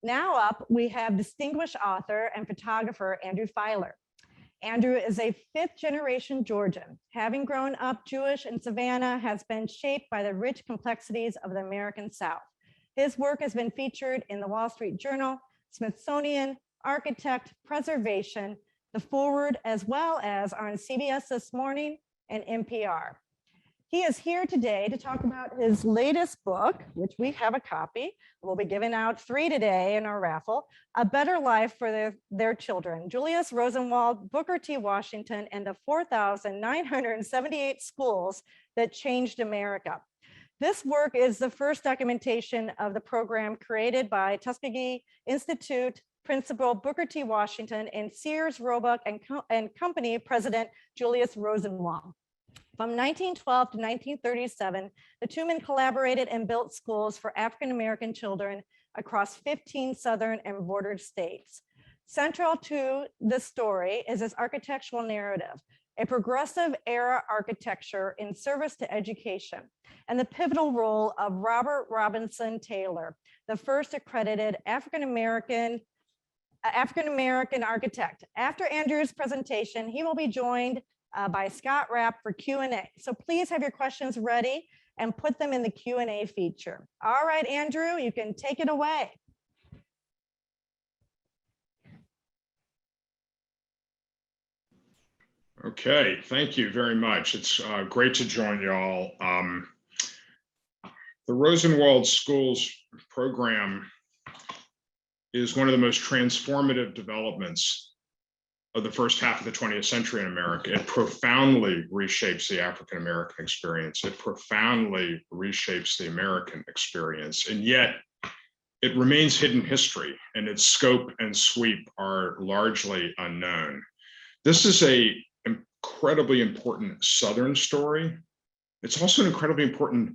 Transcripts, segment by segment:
Now up, we have distinguished author and photographer, Andrew Feiler. Andrew is a fifth-generation Georgian. Having grown up Jewish in Savannah, has been shaped by the rich complexities of the American South. His work has been featured in the Wall Street Journal, Smithsonian, Architect, Preservation, The Forward, as well as on CBS This Morning and NPR. He is here today to talk about his latest book, which we have a copy. We'll be giving out 3 today in our raffle, A Better Life for Their Children, Julius Rosenwald, Booker T. Washington, and the 4,978 Schools That Changed America. This work is the first documentation of the program created by Tuskegee Institute Principal Booker T. Washington and Sears, Roebuck and Company President Julius Rosenwald. From 1912 to 1937, the two men collaborated and built schools for African-American children across 15 southern and bordered states. Central to this story is its architectural narrative, a progressive era architecture in service to education, and the pivotal role of Robert Robinson Taylor, the first accredited African-American architect. After Andrew's presentation, he will be joined by Scott Rapp for Q&A. So please have your questions ready and put them in the Q&A feature. All right, Andrew, you can take it away. Okay, thank you very much. It's great to join y'all. The Rosenwald Schools program is one of the most transformative developments of the first half of the 20th century in America. It profoundly reshapes the African-American experience. It profoundly reshapes the American experience. And yet it remains hidden history, and its scope and sweep are largely unknown. This is an incredibly important Southern story. It's also an incredibly important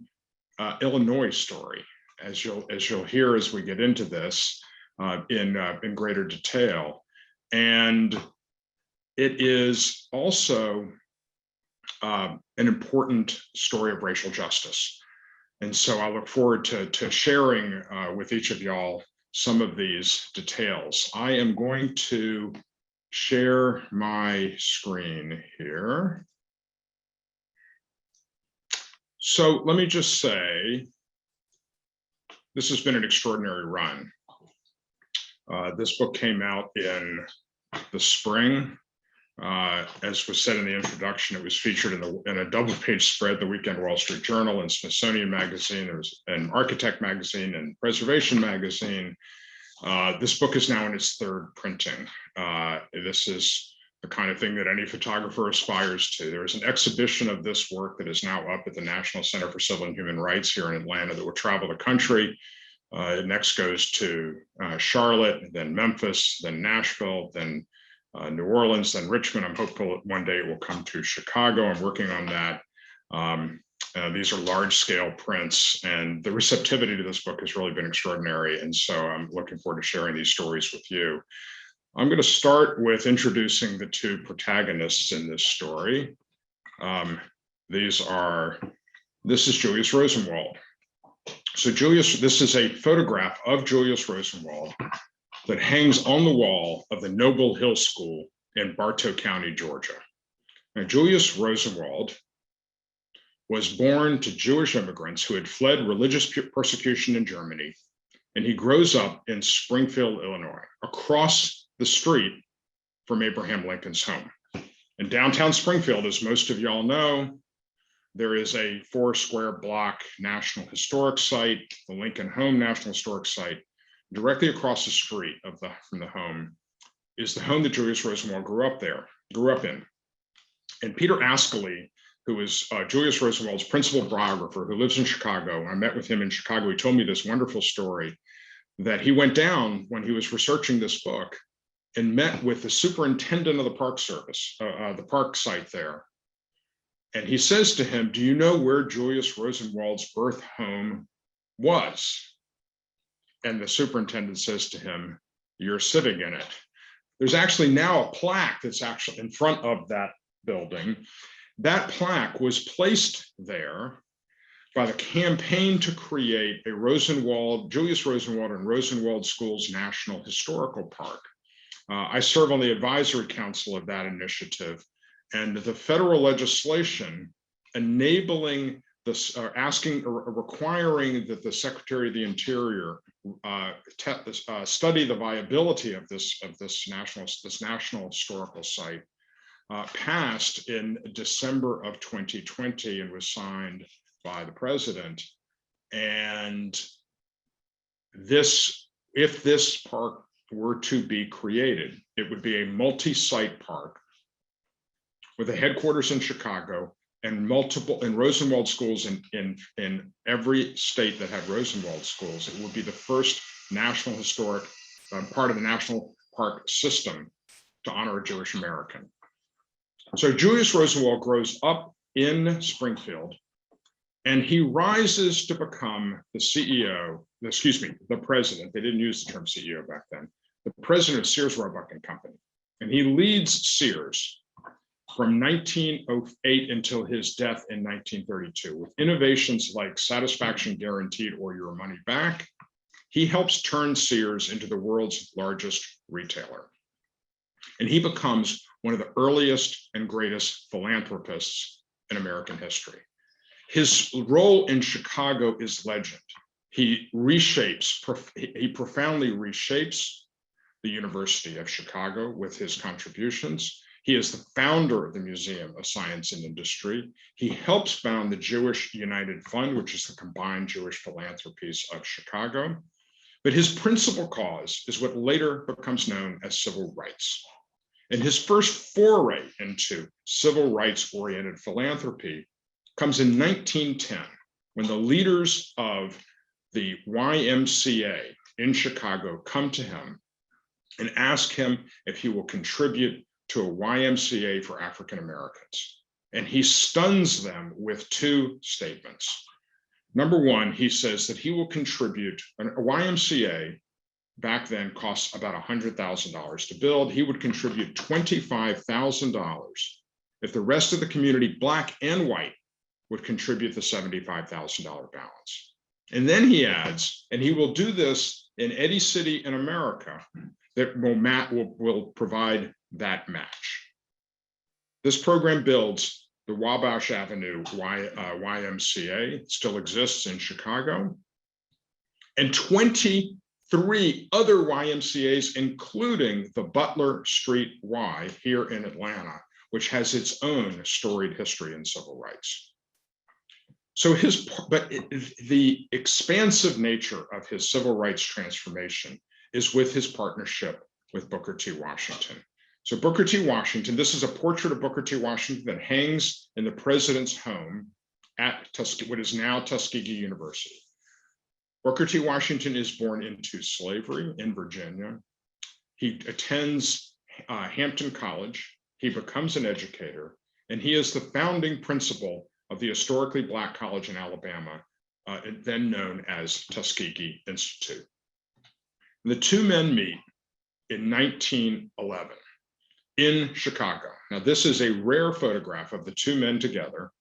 Illinois story, as you'll hear as we get into this in greater detail. And it is also an important story of racial justice. And so I look forward to sharing with each of y'all some of these details. I am going to share my screen here. So let me just say, this has been an extraordinary run. This book came out in the spring. As was said in the introduction, it was featured in a double-page spread, the Weekend Wall Street Journal and Smithsonian Magazine. There was an Architect Magazine and Preservation Magazine. This book is now in its 3rd printing. This is the kind of thing that any photographer aspires to. There is an exhibition of this work that is now up at the National Center for Civil and Human Rights here in Atlanta that will travel the country. It next goes to Charlotte, then Memphis, then Nashville, then New Orleans, then Richmond. I'm hopeful that one day it will come to Chicago. I'm working on that. These are large scale prints, and the receptivity to this book has really been extraordinary. And so I'm looking forward to sharing these stories with you. I'm going to start with introducing the two protagonists in this story. This is Julius Rosenwald. So this is a photograph of Julius Rosenwald that hangs on the wall of the Noble Hill School in Bartow County, Georgia. Now, Julius Rosenwald was born to Jewish immigrants who had fled religious persecution in Germany, and he grows up in Springfield, Illinois, across the street from Abraham Lincoln's home. In downtown Springfield, as most of y'all know, there is a 4-square block National Historic Site, the Lincoln Home National Historic Site. Directly across the street from the home is the home that Julius Rosenwald grew up in. And Peter Ascoli, who is Julius Rosenwald's principal biographer, who lives in Chicago, I met with him in Chicago. He told me this wonderful story that he went down when he was researching this book and met with the superintendent of the Park Service, the park site there. And he says to him, "Do you know where Julius Rosenwald's birth home was?" And the superintendent says to him, "You're sitting in it." There's actually now a plaque that's actually in front of that building. That plaque was placed there by the campaign to create a Julius Rosenwald and Rosenwald Schools National Historical Park. I serve on the advisory council of that initiative, and the federal legislation enabling this, requiring that the Secretary of the Interior study the viability of this national historical site passed in December of 2020 and was signed by the president. And if this park were to be created, it would be a multi-site park with a headquarters in Chicago and Rosenwald schools in every state that had Rosenwald schools. It would be the first national historic part of the national park system to honor a Jewish American. So Julius Rosenwald grows up in Springfield, and he rises to become the president. They didn't use the term CEO back then. The president of Sears, Roebuck and Company. And he leads Sears from 1908 until his death in 1932 with innovations like satisfaction guaranteed or your money back. He helps turn Sears into the world's largest retailer. And he becomes one of the earliest and greatest philanthropists in American history. His role in Chicago is legend. He profoundly reshapes the University of Chicago with his contributions. He is the founder of the Museum of Science and Industry. He helps found the Jewish United Fund, which is the combined Jewish philanthropies of Chicago. But his principal cause is what later becomes known as civil rights. And his first foray into civil rights-oriented philanthropy comes in 1910, when the leaders of the YMCA in Chicago come to him and ask him if he will contribute to a YMCA for African Americans. And he stuns them with two statements. Number one, he says that he will contribute, a YMCA back then costs about $100,000 to build. He would contribute $25,000 if the rest of the community, black and white, would contribute the $75,000 balance. And then he adds, and he will do this in any city in America that will provide that match. This program builds the Wabash Avenue YMCA. It still exists in Chicago, and 23 other YMCAs, including the Butler Street Y here in Atlanta, which has its own storied history in civil rights. So the expansive nature of his civil rights transformation is with his partnership with Booker T. Washington. So Booker T. Washington, this is a portrait of Booker T. Washington that hangs in the president's home at what is now Tuskegee University. Booker T. Washington is born into slavery in Virginia. He attends Hampton College. He becomes an educator, and he is the founding principal of the historically Black college in Alabama, then known as Tuskegee Institute. And the two men meet in 1911 in Chicago. Now, this is a rare photograph of the two men together,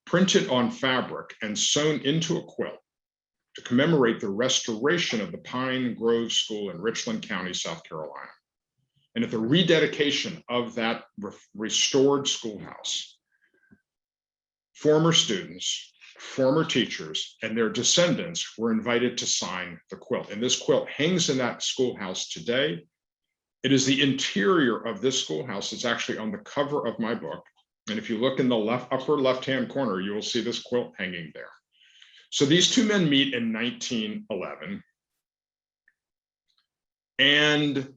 printed on fabric and sewn into a quilt to commemorate the restoration of the Pine Grove School in Richland County, South Carolina. And at the rededication of that restored schoolhouse, former students, former teachers, and their descendants were invited to sign the quilt. And this quilt hangs in that schoolhouse today. It is the interior of this schoolhouse. It's actually on the cover of my book. And if you look in the upper left-hand corner, you will see this quilt hanging there. So these two men meet in 1911. And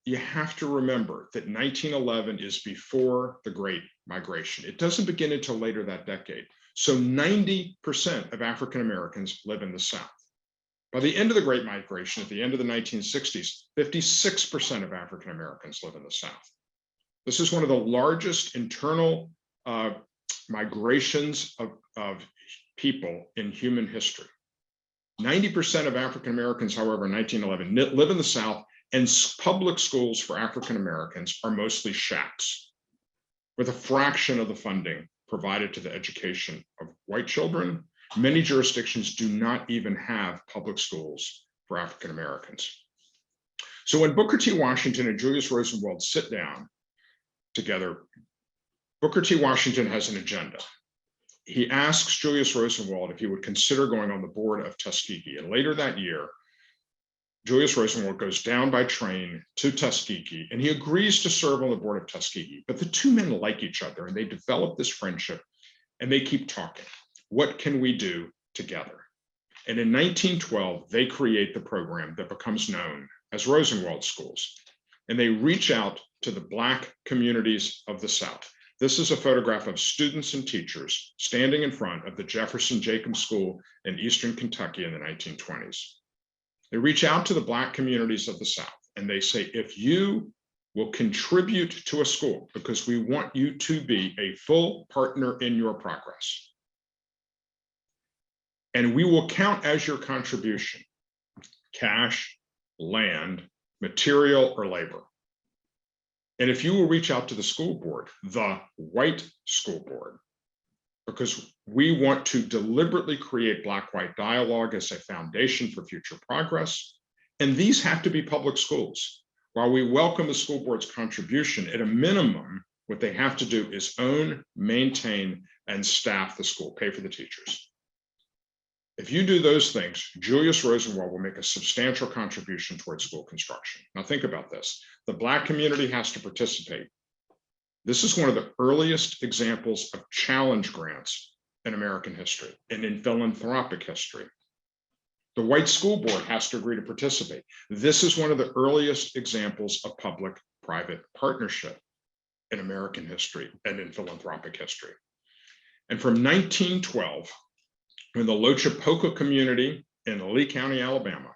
you have to remember that 1911 is before the Great Migration. It doesn't begin until later that decade. So 90% of African Americans live in the South. By the end of the Great Migration, at the end of the 1960s, 56% of African Americans live in the South. This is one of the largest internal migrations of people in human history. 90% of African Americans, however, in 1911 live in the South, and public schools for African Americans are mostly shacks with a fraction of the funding provided to the education of white children. Many jurisdictions do not even have public schools for African Americans. So when Booker T. Washington and Julius Rosenwald sit down together, Booker T. Washington has an agenda. He asks Julius Rosenwald if he would consider going on the board of Tuskegee. And later that year, Julius Rosenwald goes down by train to Tuskegee, and he agrees to serve on the board of Tuskegee. But the two men like each other, and they develop this friendship, and they keep talking. What can we do together? And in 1912, they create the program that becomes known as Rosenwald Schools. And they reach out to the Black communities of the South. This is a photograph of students and teachers standing in front of the Jefferson Jacob School in Eastern Kentucky in the 1920s. They reach out to the Black communities of the South and they say, if you will contribute to a school, because we want you to be a full partner in your progress, and we will count as your contribution cash, land, material, or labor. And if you will reach out to the school board, the white school board, because we want to deliberately create Black-white dialogue as a foundation for future progress. And these have to be public schools. While we welcome the school board's contribution, at a minimum, what they have to do is own, maintain, and staff the school, pay for the teachers. If you do those things, Julius Rosenwald will make a substantial contribution towards school construction. Now think about this. The Black community has to participate. This is one of the earliest examples of challenge grants in American history and in philanthropic history. The white school board has to agree to participate. This is one of the earliest examples of public-private partnership in American history and in philanthropic history. And from 1912, when the Lochapoka community in Lee County, Alabama,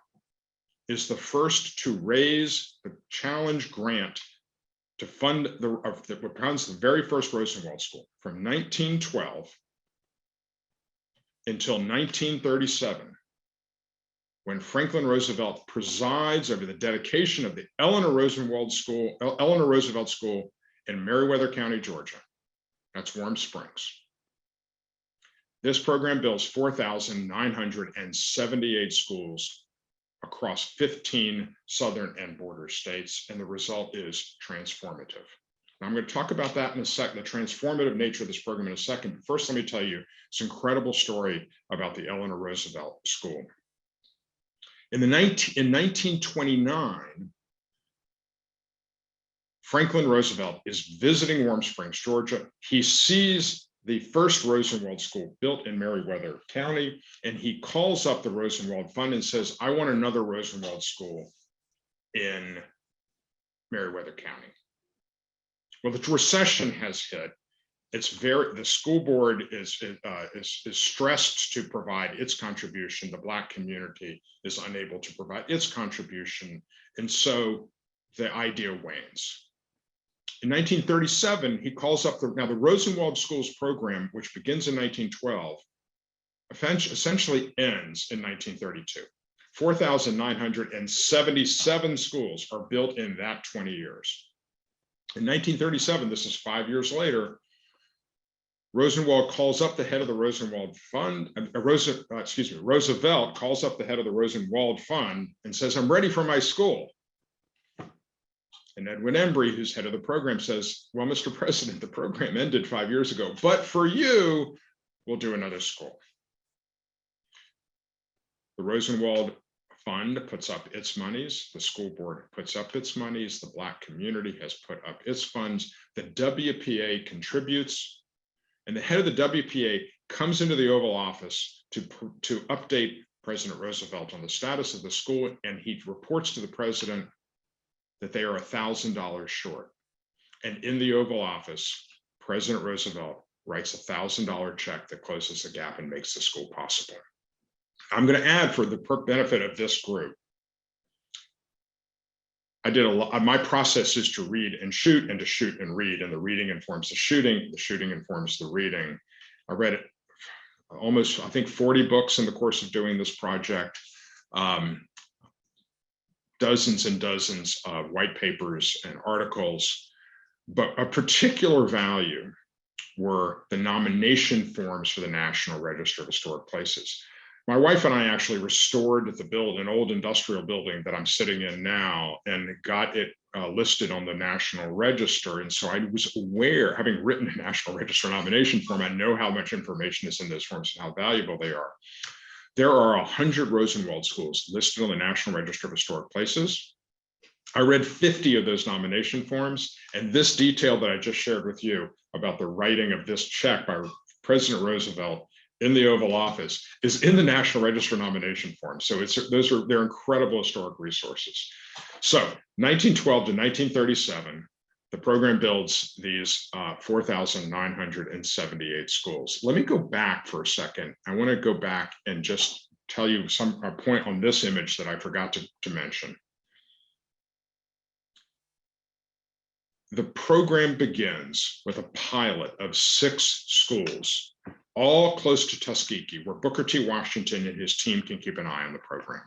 is the first to raise the challenge grant to fund the very first Rosenwald School, from 1912 until 1937, when Franklin Roosevelt presides over the dedication of the Eleanor Roosevelt School in Meriwether County, Georgia. That's Warm Springs. This program builds 4,978 schools across 15 southern and border states, and the result is transformative. Now, I'm going to talk about that in a second, the transformative nature of this program in a second. But first, let me tell you this incredible story about the Eleanor Roosevelt School. In 1929, Franklin Roosevelt is visiting Warm Springs, Georgia. He sees the first Rosenwald School built in Meriwether County, and he calls up the Rosenwald Fund and says, I want another Rosenwald School in Meriwether County. Well, the recession has hit. The school board is stressed to provide its contribution. The Black community is unable to provide its contribution. And so the idea wanes. In 1937, he calls up the Rosenwald Schools program, which begins in 1912, essentially ends in 1932. 4,977 schools are built in that 20 years. In 1937, this is 5 years later, Rosenwald calls up the head of the Rosenwald Fund, Roosevelt calls up the head of the Rosenwald Fund and says, I'm ready for my school. And Edwin Embry, who's head of the program, says, well, Mr. President, the program ended 5 years ago, but for you, we'll do another school. The Rosenwald Fund puts up its monies, the school board puts up its monies, the Black community has put up its funds, the WPA contributes, and the head of the WPA comes into the Oval Office to update President Roosevelt on the status of the school, and he reports to the president that they are $1,000 short. And in the Oval Office, President Roosevelt writes a $1,000 check that closes the gap and makes the school possible. I'm going to add, for the benefit of this group, I did my process is to read and shoot, and to shoot and read, and the reading informs the shooting informs the reading. I read almost, I think, 40 books in the course of doing this project. Dozens and dozens of white papers and articles, but a particular value were the nomination forms for the National Register of Historic Places. My wife and I actually restored an old industrial building that I'm sitting in now, and got it listed on the National Register. And so I was aware, having written a National Register nomination form, I know how much information is in those forms and how valuable they are. There are 100 Rosenwald schools listed on the National Register of Historic Places. I read 50 of those nomination forms, and this detail that I just shared with you about the writing of this check by President Roosevelt in the Oval Office is in the National Register nomination form. So they're incredible historic resources. So 1912 to 1937, the program builds these 4,978 schools. Let me go back for a second. I want to go back and just tell you a point on this image that I forgot to mention. The program begins with a pilot of 6 schools, all close to Tuskegee, where Booker T. Washington and his team can keep an eye on the program.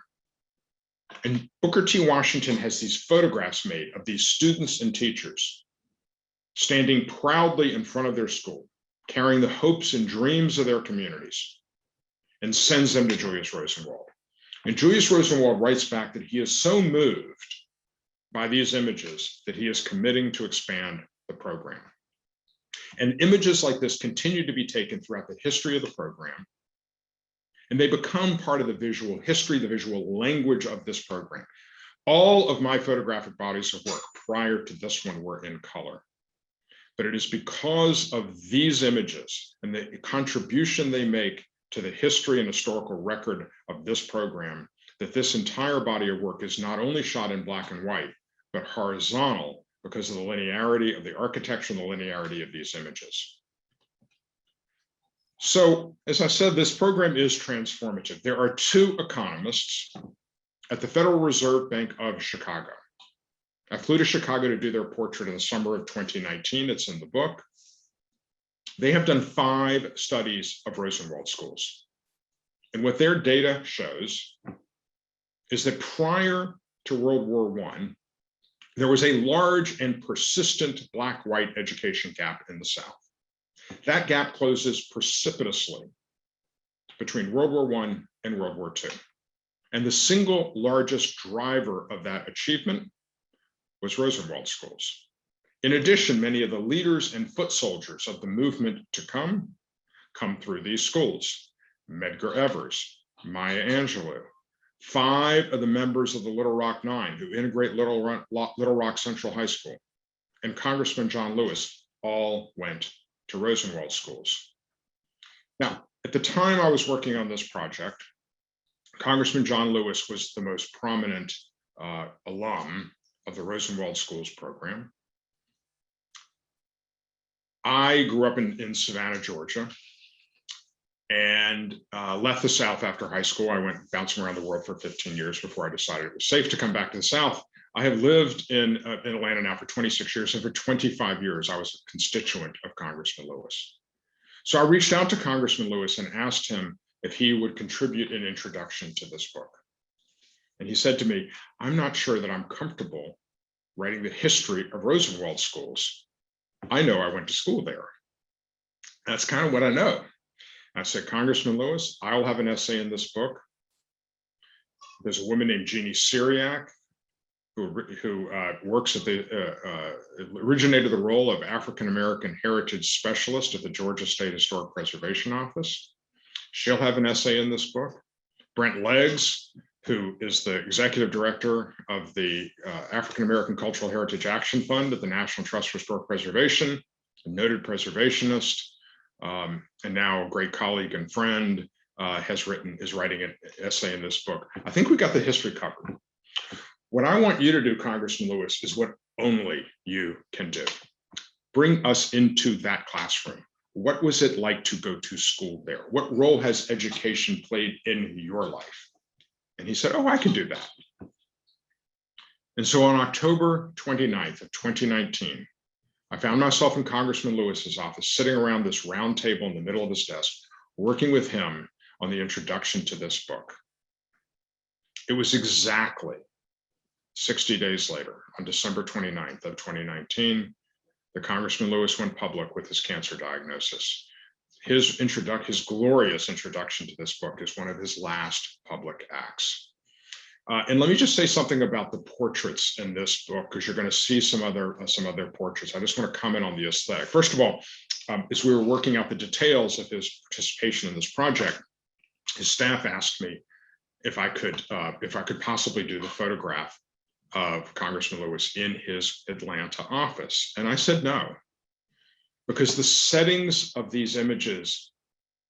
And Booker T. Washington has these photographs made of these students and teachers standing proudly in front of their school, carrying the hopes and dreams of their communities, and sends them to Julius Rosenwald. And Julius Rosenwald writes back that he is so moved by these images that he is committing to expand the program. And images like this continue to be taken throughout the history of the program, and they become part of the visual history, the visual language of this program. All of my photographic bodies of work prior to this one were in color, but it is because of these images and the contribution they make to the history and historical record of this program that this entire body of work is not only shot in black and white, but horizontal, because of the linearity of the architecture and the linearity of these images. So, as I said, this program is transformative. There are 2 economists at the Federal Reserve Bank of Chicago. I flew to Chicago to do their portrait in the summer of 2019. It's in the book. They have done 5 studies of Rosenwald schools. And what their data shows is that prior to World War I, there was a large and persistent Black-white education gap in the South. That gap closes precipitously between World War I and World War II. And the single largest driver of that achievement was Rosenwald schools. In addition, many of the leaders and foot soldiers of the movement to come through these schools. Medgar Evers, Maya Angelou, 5 of the members of the Little Rock Nine who integrate Little Rock Central High School, and Congressman John Lewis all went to Rosenwald schools. Now, at the time I was working on this project, Congressman John Lewis was the most prominent alum of the Rosenwald Schools program. I grew up in Savannah, Georgia, and left the South after high school. I went bouncing around the world for 15 years before I decided it was safe to come back to the South. I have lived in Atlanta now for 26 years, and for 25 years, I was a constituent of Congressman Lewis. So I reached out to Congressman Lewis and asked him if he would contribute an introduction to this book. And he said to me, "I'm not sure that I'm comfortable writing the history of Rosenwald schools. I know I went to school there. That's kind of what I know." I said, "Congressman Lewis, I'll have an essay in this book. There's a woman named Jeannie Syriac who works at originated the role of African-American Heritage Specialist at the Georgia State Historic Preservation Office. She'll have an essay in this book. Brent Leggs, who is the executive director of the African-American Cultural Heritage Action Fund at the National Trust for Historic Preservation, a noted preservationist, and now a great colleague and friend, is writing an essay in this book. I think we got the history covered. What I want you to do, Congressman Lewis, is what only you can do. Bring us into that classroom. What was it like to go to school there? What role has education played in your life?" And he said, "Oh, I can do that." And so on October 29th of 2019, I found myself in Congressman Lewis's office, sitting around this round table in the middle of his desk, working with him on the introduction to this book. It was exactly 60 days later, on December 29th of 2019, that Congressman Lewis went public with his cancer diagnosis. His glorious introduction to this book is one of his last public acts. And let me just say something about the portraits in this book, because you're going to see some other portraits. I just want to comment on the aesthetic. First of all, as we were working out the details of his participation in this project, his staff asked me if I could possibly do the photograph of Congressman Lewis in his Atlanta office, and I said no, because the settings of these images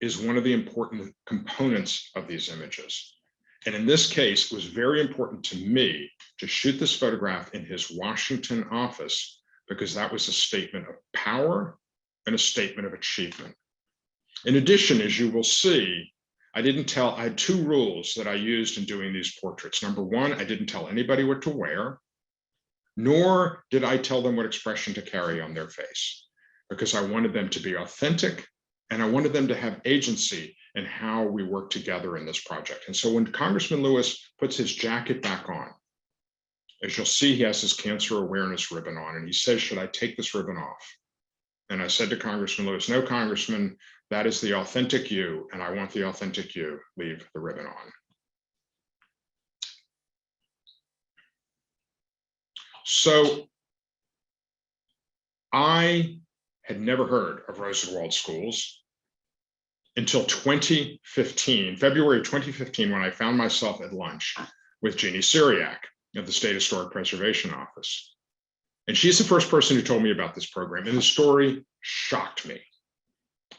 is one of the important components of these images. And in this case, it was very important to me to shoot this photograph in his Washington office, because that was a statement of power and a statement of achievement. In addition, as you will see, I had two rules that I used in doing these portraits. Number one, I didn't tell anybody what to wear, nor did I tell them what expression to carry on their face, because I wanted them to be authentic and I wanted them to have agency in how we work together in this project. And so when Congressman Lewis puts his jacket back on, as you'll see, he has his cancer awareness ribbon on, and he says, "Should I take this ribbon off?" And I said to Congressman Lewis, "No, Congressman, that is the authentic you, and I want the authentic you. Leave the ribbon on." So I had never heard of Rosenwald schools until 2015, February 2015, when I found myself at lunch with Jeannie Syriac of the State Historic Preservation Office. And she's the first person who told me about this program, and the story shocked me.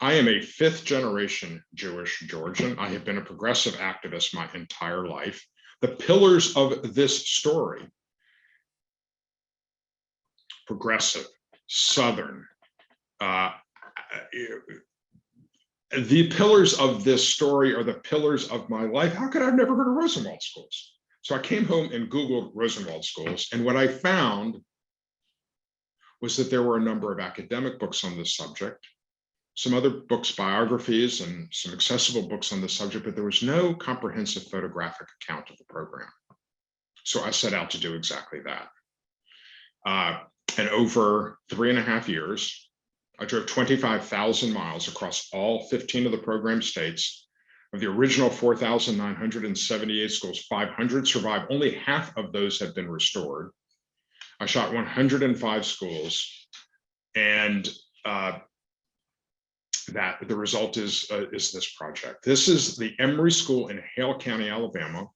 I am a fifth generation Jewish Georgian. I have been a progressive activist my entire life. The pillars of this story: progressive, Southern, the pillars of this story are the pillars of my life. How could I have never heard of Rosenwald schools? So I came home and Googled Rosenwald schools, and what I found was that there were a number of academic books on this subject, some other books, biographies, and some accessible books on the subject, but there was no comprehensive photographic account of the program. So I set out to do exactly that. And over 3.5 years, I drove 25,000 miles across all 15 of the program states. Of the original 4,978 schools, 500 survived. Only half of those have been restored. I shot 105 schools, and that the result is this project. This is the Emory School in Hale County, Alabama,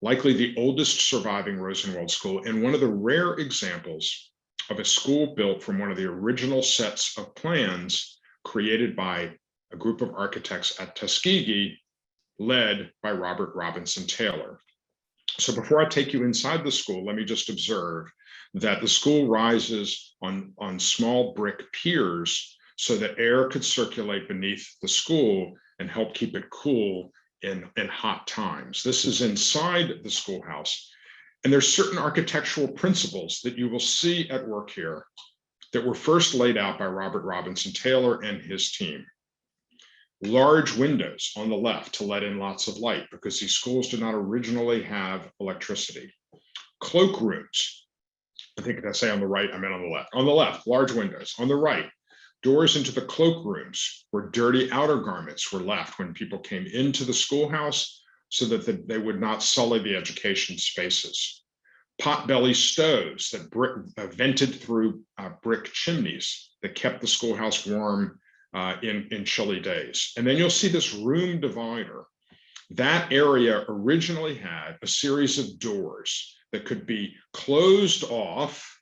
likely the oldest surviving Rosenwald school, and one of the rare examples of a school built from one of the original sets of plans created by a group of architects at Tuskegee, led by Robert Robinson Taylor. So before I take you inside the school, let me just observe that the school rises on small brick piers so that air could circulate beneath the school and help keep it cool in hot times. This is inside the schoolhouse. And there's certain architectural principles that you will see at work here that were first laid out by Robert Robinson Taylor and his team. Large windows on the left to let in lots of light, because these schools did not originally have electricity. Cloakrooms, I think I say on the right, I meant on the left. On the left, large windows. On the right, doors into the cloakrooms where dirty outer garments were left when people came into the schoolhouse, so that they would not sully the education spaces. Potbelly stoves that vented through brick chimneys that kept the schoolhouse warm in chilly days. And then you'll see this room divider. That area originally had a series of doors that could be closed off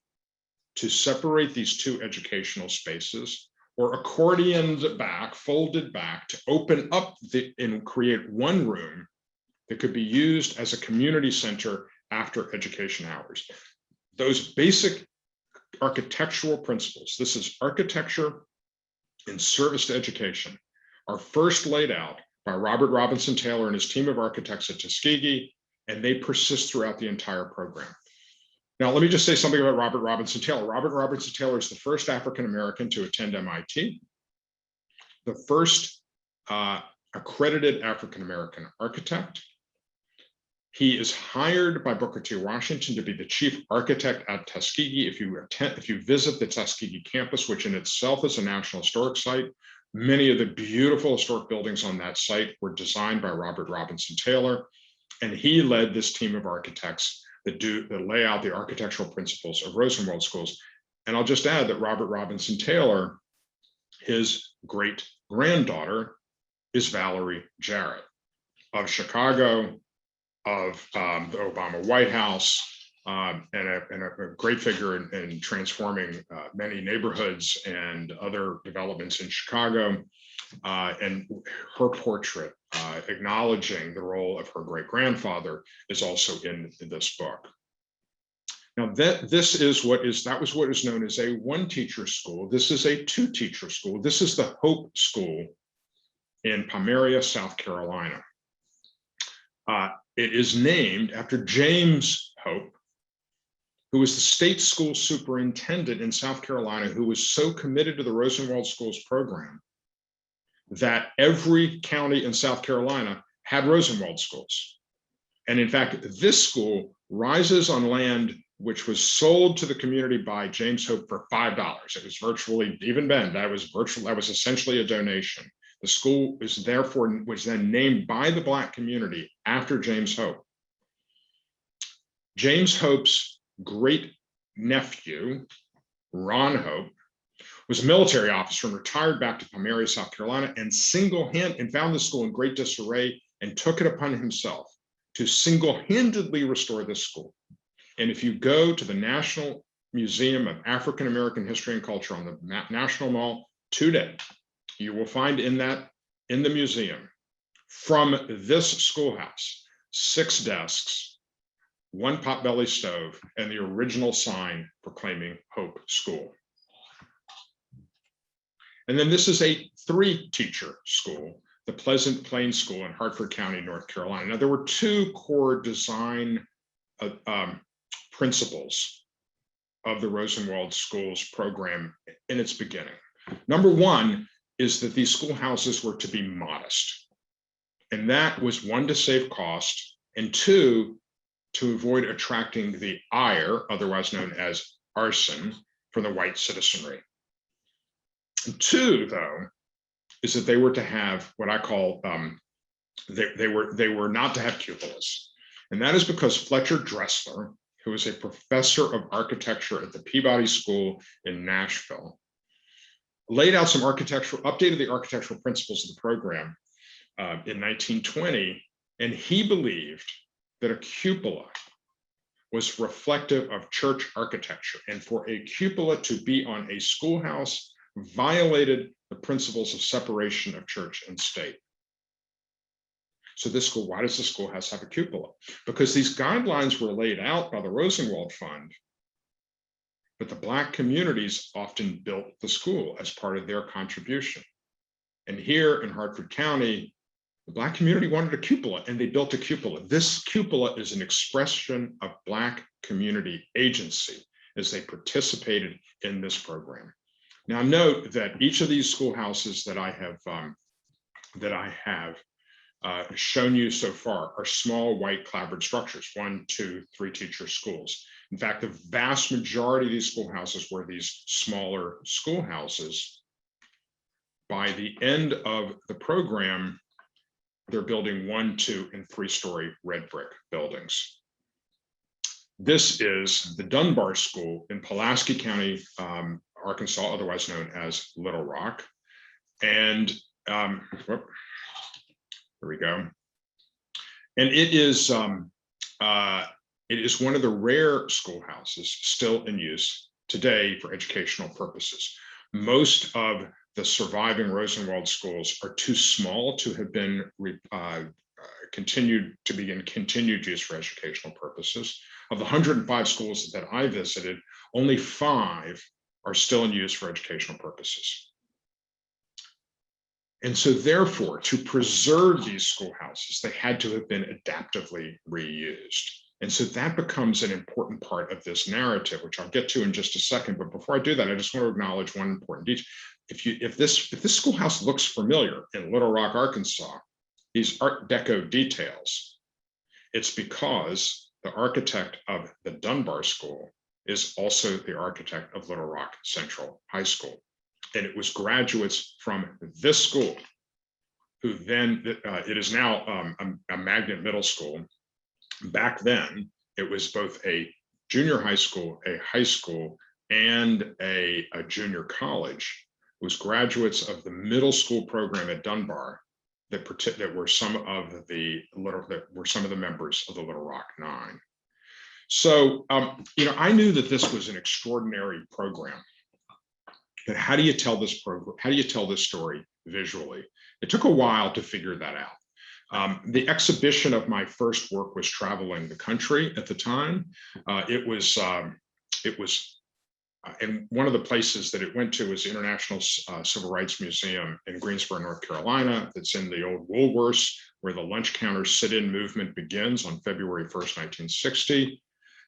to separate these two educational spaces, or accordioned back, folded back to open up and create one room that could be used as a community center after education hours. Those basic architectural principles, this is architecture in service to education, are first laid out by Robert Robinson Taylor and his team of architects at Tuskegee, and they persist throughout the entire program. Now, let me just say something about Robert Robinson Taylor. Robert Robinson Taylor is the first African-American to attend MIT, the first accredited African-American architect, He is hired by Booker T. Washington to be the chief architect at Tuskegee. If you visit the Tuskegee campus, which in itself is a National Historic Site, many of the beautiful historic buildings on that site were designed by Robert Robinson Taylor, and he led this team of architects that lay out the architectural principles of Rosenwald schools. And I'll just add that Robert Robinson Taylor, his great granddaughter, is Valerie Jarrett of Chicago, of the Obama White House, and a great figure in transforming many neighborhoods and other developments in Chicago. And her portrait, acknowledging the role of her great grandfather, is also in this book. Now that was what is known as a one-teacher school. This is a two-teacher school. This is the Hope School in Pomeria, South Carolina. It is named after James Hope, who was the state school superintendent in South Carolina, who was so committed to the Rosenwald Schools program that every county in South Carolina had Rosenwald schools. And in fact, this school rises on land which was sold to the community by James Hope for $5. It was virtually, even then, that was essentially a donation. The school was then named by the Black community after James Hope. James Hope's great nephew, Ron Hope, was a military officer and retired back to Pomeria, South Carolina, and found the school in great disarray and took it upon himself to single-handedly restore this school. And if you go to the National Museum of African American History and Culture on the National Mall today, you will find in the museum, from this schoolhouse, 6 desks, 1 potbelly stove, and the original sign proclaiming Hope School. And then this is a 3-teacher school, the Pleasant Plains School in Hartford County, North Carolina. Now, there were 2 core design principles of the Rosenwald Schools program in its beginning. Number 1 is that these schoolhouses were to be modest. And that was 1, to save cost, and 2, to avoid attracting the ire, otherwise known as arson, from the white citizenry. And 2, though, is that they were to have what I call, they were not to have cupolas. And that is because Fletcher Dressler, who was a professor of architecture at the Peabody School in Nashville, laid out updated the architectural principles of the program in 1920, and he believed that a cupola was reflective of church architecture, and for a cupola to be on a schoolhouse violated the principles of separation of church and state. So why does the schoolhouse have a cupola? Because these guidelines were laid out by the Rosenwald Fund, but the Black communities often built the school as part of their contribution. And here in Hartford County, the Black community wanted a cupola, and they built a cupola. This cupola is an expression of Black community agency as they participated in this program. Now, note that each of these schoolhouses that I have shown you so far are small white clapboard structures, 1, 2, 3-teacher schools. In fact, the vast majority of these schoolhouses were these smaller schoolhouses. By the end of the program, they're building 1, 2, and 3-story red brick buildings. This is the Dunbar School in Pulaski County, Arkansas, otherwise known as Little Rock. And here we go. And it is one of the rare schoolhouses still in use today for educational purposes. Most of the surviving Rosenwald schools are too small to have been continued use for educational purposes. Of the 105 schools that I visited, only 5 are still in use for educational purposes. And so therefore, to preserve these schoolhouses, they had to have been adaptively reused. And so that becomes an important part of this narrative, which I'll get to in just a second. But before I do that, I just want to acknowledge one important detail. If this schoolhouse looks familiar in Little Rock, Arkansas, these Art Deco details, It's because the architect of the Dunbar School is also the architect of Little Rock Central High School. And it was graduates from this school who then, it is now a magnet middle school. Back then, it was both a junior high school, a high school, and a junior college. It was graduates of the middle school program at Dunbar that were some of the members of the Little Rock Nine. So, I knew that this was an extraordinary program. But how do you tell this program? How do you tell this story visually? It took a while to figure that out. The exhibition of my first work was traveling the country at the time. It was, and one of the places that it went to was the International Civil Rights Museum in Greensboro, North Carolina. That's in the old Woolworths, where the lunch counter sit-in movement begins on February 1st, 1960.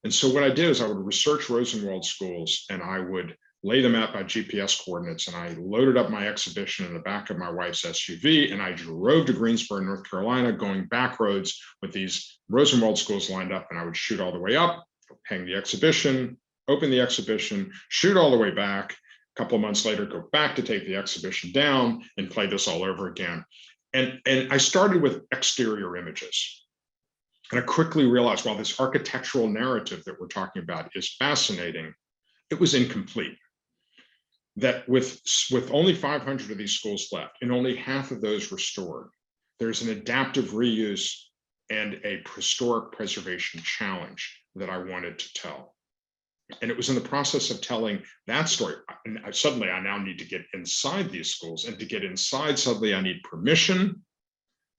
And so what I did is I would research Rosenwald schools and I would lay them out by GPS coordinates. And I loaded up my exhibition in the back of my wife's SUV and I drove to Greensboro, North Carolina, going back roads with these Rosenwald schools lined up. And I would shoot all the way up, hang the exhibition, open the exhibition, shoot all the way back. A couple of months later, go back to take the exhibition down and play this all over again. And I started with exterior images. And I quickly realized, while this architectural narrative that we're talking about is fascinating, it was incomplete. That with only 500 of these schools left and only half of those restored, there's an adaptive reuse and a historic preservation challenge that I wanted to tell. And it was in the process of telling that story. And suddenly I now need to get inside these schools, and to get inside, suddenly I need permission.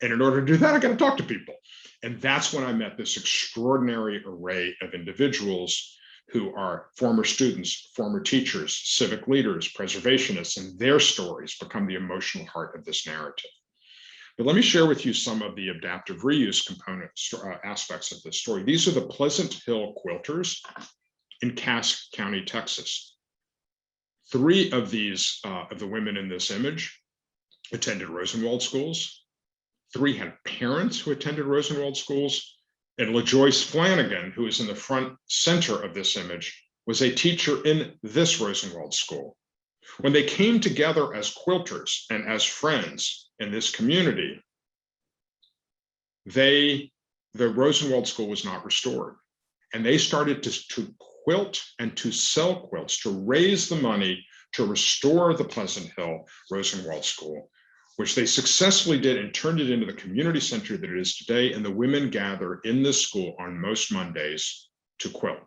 And in order to do that, I got to talk to people. And that's when I met this extraordinary array of individuals who are former students, former teachers, civic leaders, preservationists, and their stories become the emotional heart of this narrative. But let me share with you some of the adaptive reuse components, aspects of this story. These are the Pleasant Hill quilters in Cass County, Texas. 3 of these, of the women in this image attended Rosenwald schools. 3 had parents who attended Rosenwald schools. And LaJoyce Flanagan, who is in the front center of this image, was a teacher in this Rosenwald school. When they came together as quilters and as friends in this community, the Rosenwald school was not restored. And they started to quilt and to sell quilts to raise the money to restore the Pleasant Hill Rosenwald School, which they successfully did and turned it into the community center that it is today. And the women gather in this school on most Mondays to quilt.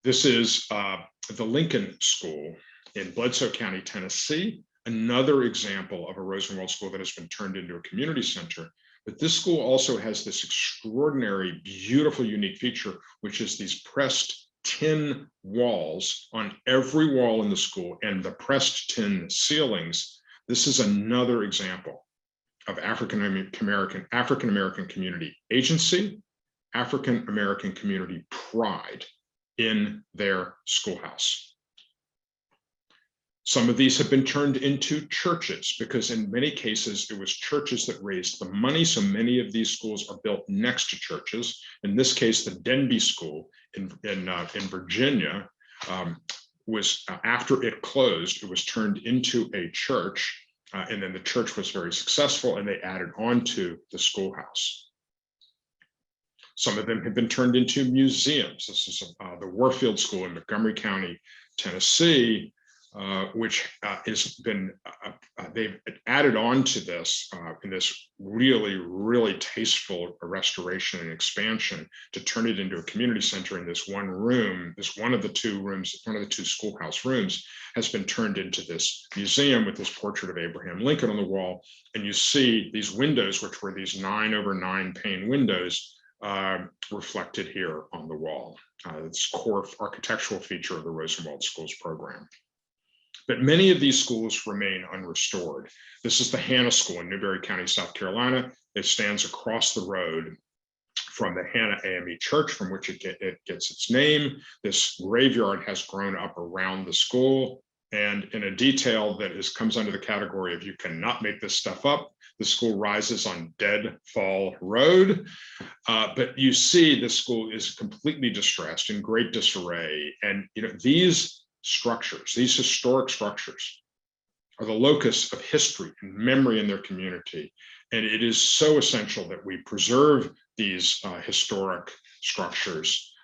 This is the Lincoln School in Bledsoe County, Tennessee, another example of a Rosenwald school that has been turned into a community center. But this school also has this extraordinary, beautiful, unique feature, which is these pressed tin walls on every wall in the school and the pressed tin ceilings. This is another example of African American community agency, African American community pride in their schoolhouse. Some of these have been turned into churches because in many cases it was churches that raised the money. So many of these schools are built next to churches. In this case, the Denby School in Virginia was, after it closed, it was turned into a church. And then the church was very successful and they added on to the schoolhouse. Some of them have been turned into museums. This is the Warfield School in Montgomery County, Tennessee, which has been, they've added on to this in this really, really tasteful restoration and expansion to turn it into a community center. In this one room, one of the two schoolhouse rooms has been turned into this museum with this portrait of Abraham Lincoln on the wall. And you see these windows, which were these 9/9 pane windows, reflected here on the wall. It's a core architectural feature of the Rosenwald Schools program. But many of these schools remain unrestored. This is the Hannah School in Newberry County, South Carolina. It stands across the road from the Hannah AME Church, from which it gets its name. This graveyard has grown up around the school. And in a detail that comes under the category of you cannot make this stuff up, the school rises on Deadfall Road. But you see the school is completely distressed, in great disarray. And these structures, these historic structures, are the locus of history and memory in their community. And it is so essential that we preserve these historic structures.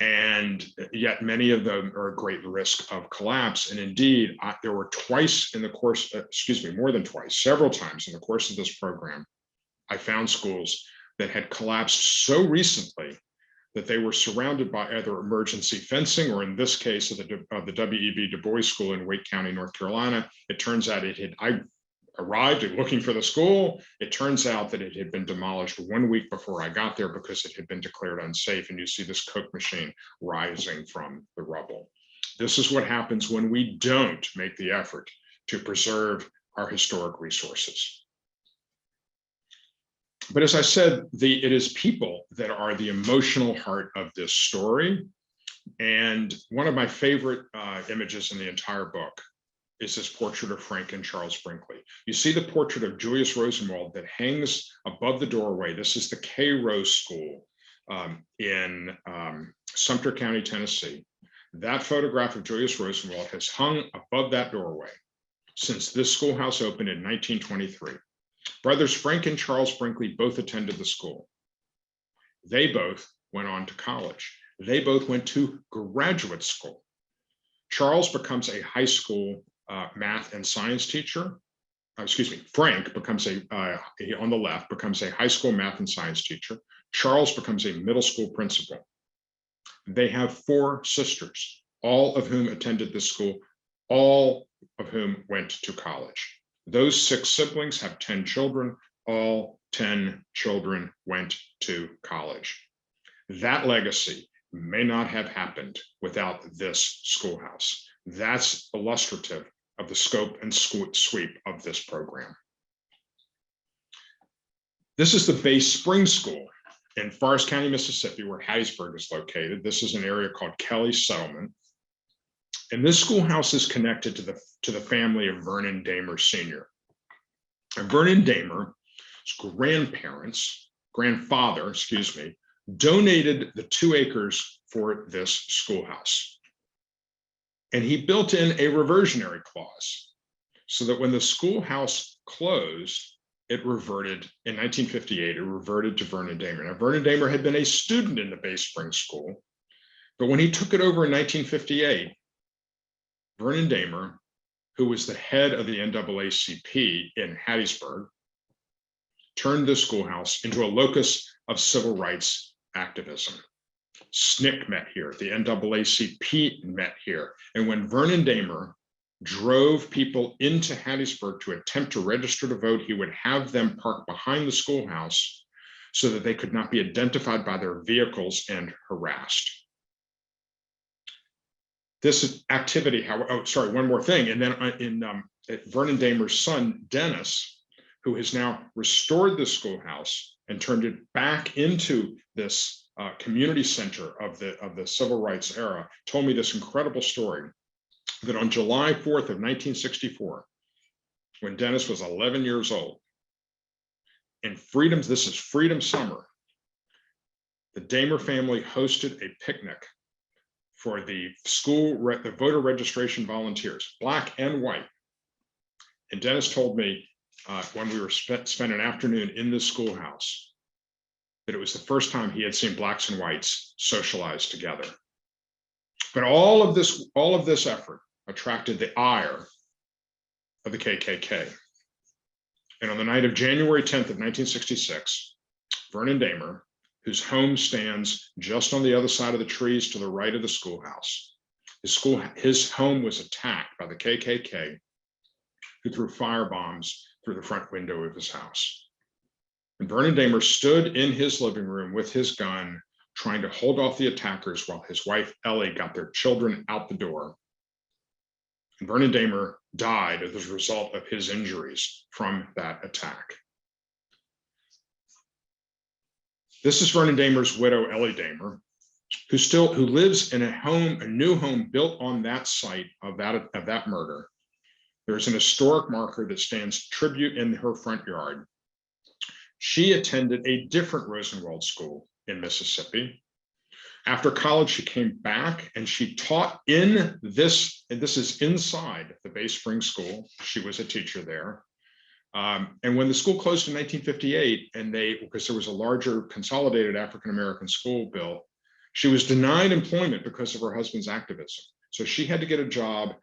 And yet many of them are at great risk of collapse. And indeed, there were twice in the course, more than twice, several times in the course of this program, I found schools that had collapsed so recently that they were surrounded by either emergency fencing, or in this case of the W.E.B. Du Bois School in Wake County, North Carolina. It turns out I arrived looking for the school. It turns out that it had been demolished 1 week before I got there because it had been declared unsafe. And you see this Coke machine rising from the rubble. This is what happens when we don't make the effort to preserve our historic resources. But as I said, it is people that are the emotional heart of this story. And one of my favorite images in the entire book is this portrait of Frank and Charles Brinkley. You see the portrait of Julius Rosenwald that hangs above the doorway. This is the K. Rose School in Sumter County, Tennessee. That photograph of Julius Rosenwald has hung above that doorway since this schoolhouse opened in 1923. Brothers Frank and Charles Brinkley both attended the school. They both went on to college. They both went to graduate school. Charles becomes a high school math and science teacher. Frank becomes on the left, becomes a high school math and science teacher. Charles becomes a middle school principal. They have 4 sisters, all of whom attended this school, all of whom went to college. Those 6 siblings have 10 children. All 10 children went to college. That legacy may not have happened without this schoolhouse. That's illustrative of the scope and sweep of this program. This is the Bay Spring School in Forest County, Mississippi, where Hattiesburg is located. This is an area called Kelly Settlement. And this schoolhouse is connected to the family of Vernon Damer Sr. And Vernon Damer's grandfather, donated the 2 acres for this schoolhouse. And he built in a reversionary clause so that when the schoolhouse closed, it reverted in 1958, it reverted to Vernon Damer. Now, Vernon Damer had been a student in the Bay Spring School, but when he took it over in 1958, Vernon Damer, who was the head of the NAACP in Hattiesburg, turned the schoolhouse into a locus of civil rights activism. SNCC met here, the NAACP met here. And when Vernon Damer drove people into Hattiesburg to attempt to register to vote, he would have them park behind the schoolhouse so that they could not be identified by their vehicles and harassed. This activity, one more thing. And then Vernon Damer's son, Dennis, who has now restored the schoolhouse and turned it back into this community center of the civil rights era, told me this incredible story that on July 4th of 1964, when Dennis was 11 years old, this is Freedom Summer, the Damer family hosted a picnic for the voter registration volunteers, black and white. And Dennis told me when we were spent an afternoon in this schoolhouse, that it was the first time he had seen blacks and whites socialize together. But all of this effort attracted the ire of the KKK. And on the night of January 10th of 1966, Vernon Damer, whose home stands just on the other side of the trees to the right of the schoolhouse, his home was attacked by the KKK, who threw firebombs through the front window of his house. And Vernon Damer stood in his living room with his gun, trying to hold off the attackers while his wife, Ellie, got their children out the door. And Vernon Damer died as a result of his injuries from that attack. This is Vernon Damer's widow, Ellie Damer. who lives in a new home built on that site of that murder. There's an historic marker that stands tribute in her front yard. She attended a different Rosenwald school in Mississippi. After college, she came back and she taught in this, and this is inside the Bay Springs School. She was a teacher there. And when the school closed in 1958, because there was a larger consolidated African-American school built, she was denied employment because of her husband's activism. So she had to get a job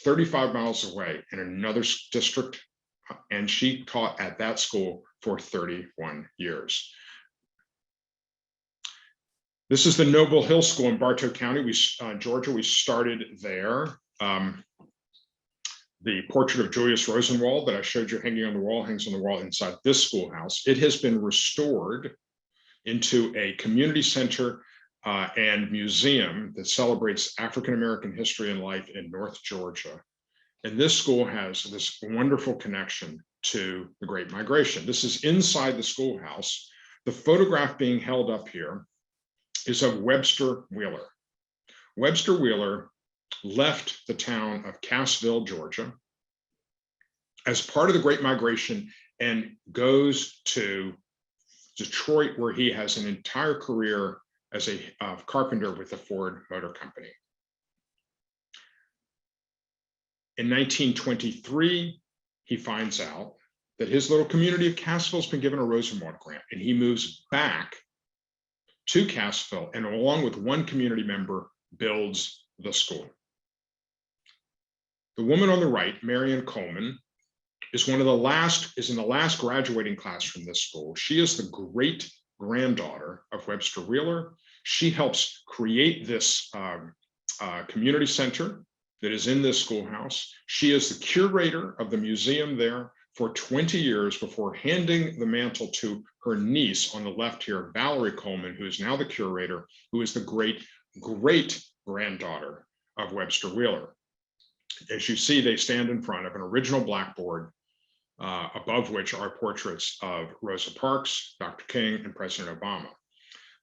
35 miles away in another district, and she taught at that school for 31 years. This is the Noble Hill School in Bartow County, Georgia. We started there. The portrait of Julius Rosenwald that I showed you hanging on the wall hangs on the wall inside this schoolhouse. It has been restored into a community center and museum that celebrates African-American history and life in North Georgia. And this school has this wonderful connection to the Great Migration. This is inside the schoolhouse. The photograph being held up here is of Webster Wheeler. Webster Wheeler left the town of Cassville, Georgia, as part of the Great Migration and goes to Detroit, where he has an entire career as a carpenter with the Ford Motor Company. In 1923, he finds out that his little community of Cassville has been given a Rosenwald grant, and he moves back to Cassville, and along with one community member, builds the school. The woman on the right, Marion Coleman, is in the last graduating class from this school. She is the great granddaughter of Webster Wheeler. She helps create this community center that is in this schoolhouse. She is the curator of the museum there for 20 years before handing the mantle to her niece on the left here, Valerie Coleman, who is now the curator, who is the great granddaughter of Webster Wheeler. As you see, they stand in front of an original blackboard, above which are portraits of Rosa Parks, Dr. King, and President Obama.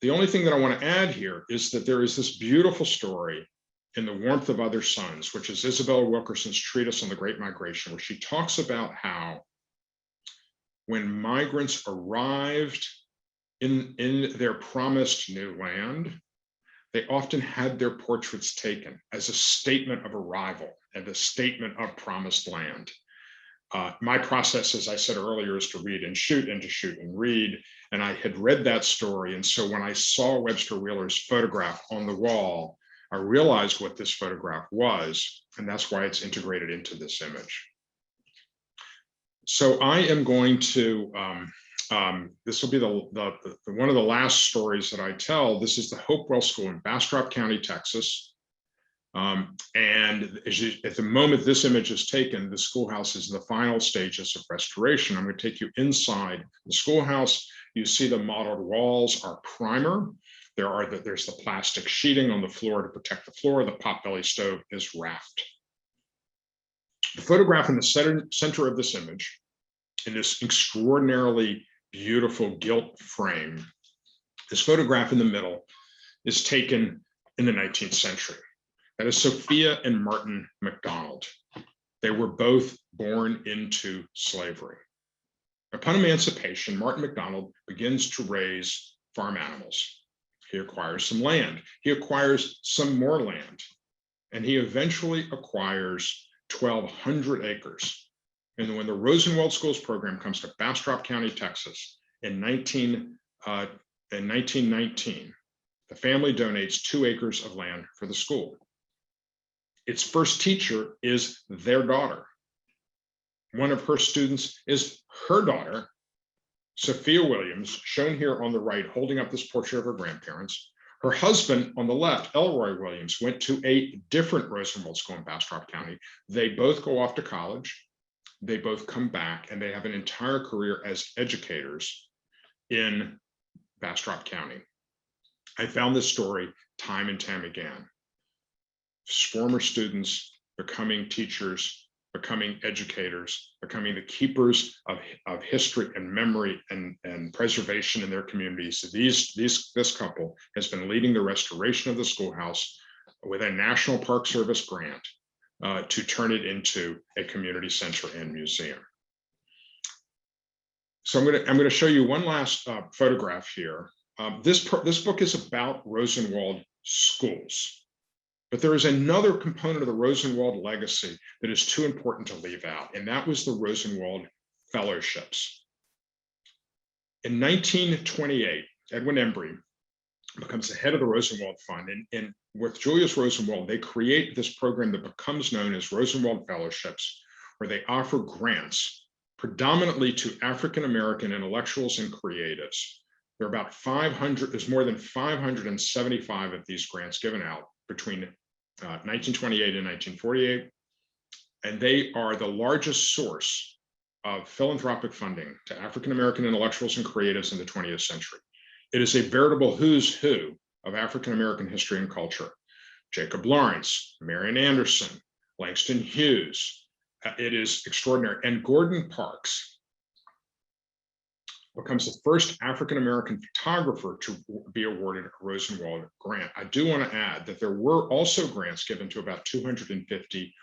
The only thing that I want to add here is that there is this beautiful story in The Warmth of Other Suns, which is Isabella Wilkerson's treatise on the Great Migration, where she talks about how when migrants arrived in their promised new land, they often had their portraits taken as a statement of arrival and a statement of promised land. My process, as I said earlier, is to read and shoot and to shoot and read. And I had read that story. And so when I saw Webster Wheeler's photograph on the wall, I realized what this photograph was, and that's why it's integrated into this image. So I am going to, this will be one of the last stories that I tell. This is the Hopewell School in Bastrop County, Texas. And at the moment this image is taken, the schoolhouse is in the final stages of restoration. I'm going to take you inside the schoolhouse. You see the modeled walls are primer. There's the plastic sheeting on the floor to protect the floor. The potbelly stove is wrapped. The photograph in the center of this image, in this extraordinarily beautiful gilt frame, this photograph in the middle is taken in the 19th century. That is Sophia and Martin McDonald. They were both born into slavery. Upon emancipation, Martin McDonald begins to raise farm animals. He acquires some land. He acquires some more land. And he eventually acquires 1,200 acres. And when the Rosenwald Schools program comes to Bastrop County, Texas in 1919, the family donates 2 acres of land for the school. Its first teacher is their daughter. One of her students is her daughter, Sophia Williams, shown here on the right, holding up this portrait of her grandparents. Her husband on the left, Elroy Williams, went to a different Rosenwald school in Bastrop County. They both go off to college. They both come back, and they have an entire career as educators in Bastrop County. I found this story time and time again. Former students becoming teachers becoming educators, becoming the keepers of history and memory and preservation in their communities. This couple has been leading the restoration of the schoolhouse with a National Park Service grant to turn it into a community center and museum. So I'm going to show you one last photograph here. This book is about Rosenwald schools. But there is another component of the Rosenwald legacy that is too important to leave out, and that was the Rosenwald Fellowships. In 1928, Edwin Embry becomes the head of the Rosenwald Fund, and with Julius Rosenwald, they create this program that becomes known as Rosenwald Fellowships, where they offer grants predominantly to African-American intellectuals and creatives. There are about 500, there's more than 575 of these grants given out between 1928 and 1948, and they are the largest source of philanthropic funding to African-American intellectuals and creatives in the 20th century. It is a veritable who's who of African-American history and culture. Jacob Lawrence, Marian Anderson, Langston Hughes. It is extraordinary. And Gordon Parks becomes the first African-American photographer to be awarded a Rosenwald grant. I do want to add that there were also grants given to about 250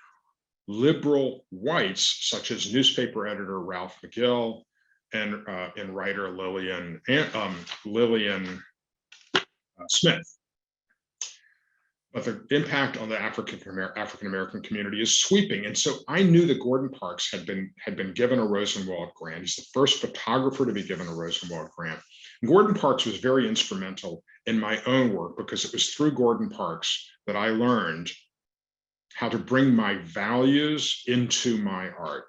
liberal whites, such as newspaper editor Ralph McGill and writer Lillian Smith. But the impact on the African-American community is sweeping. And so I knew that Gordon Parks had been given a Rosenwald grant. He's the first photographer to be given a Rosenwald grant. And Gordon Parks was very instrumental in my own work, because it was through Gordon Parks that I learned how to bring my values into my art.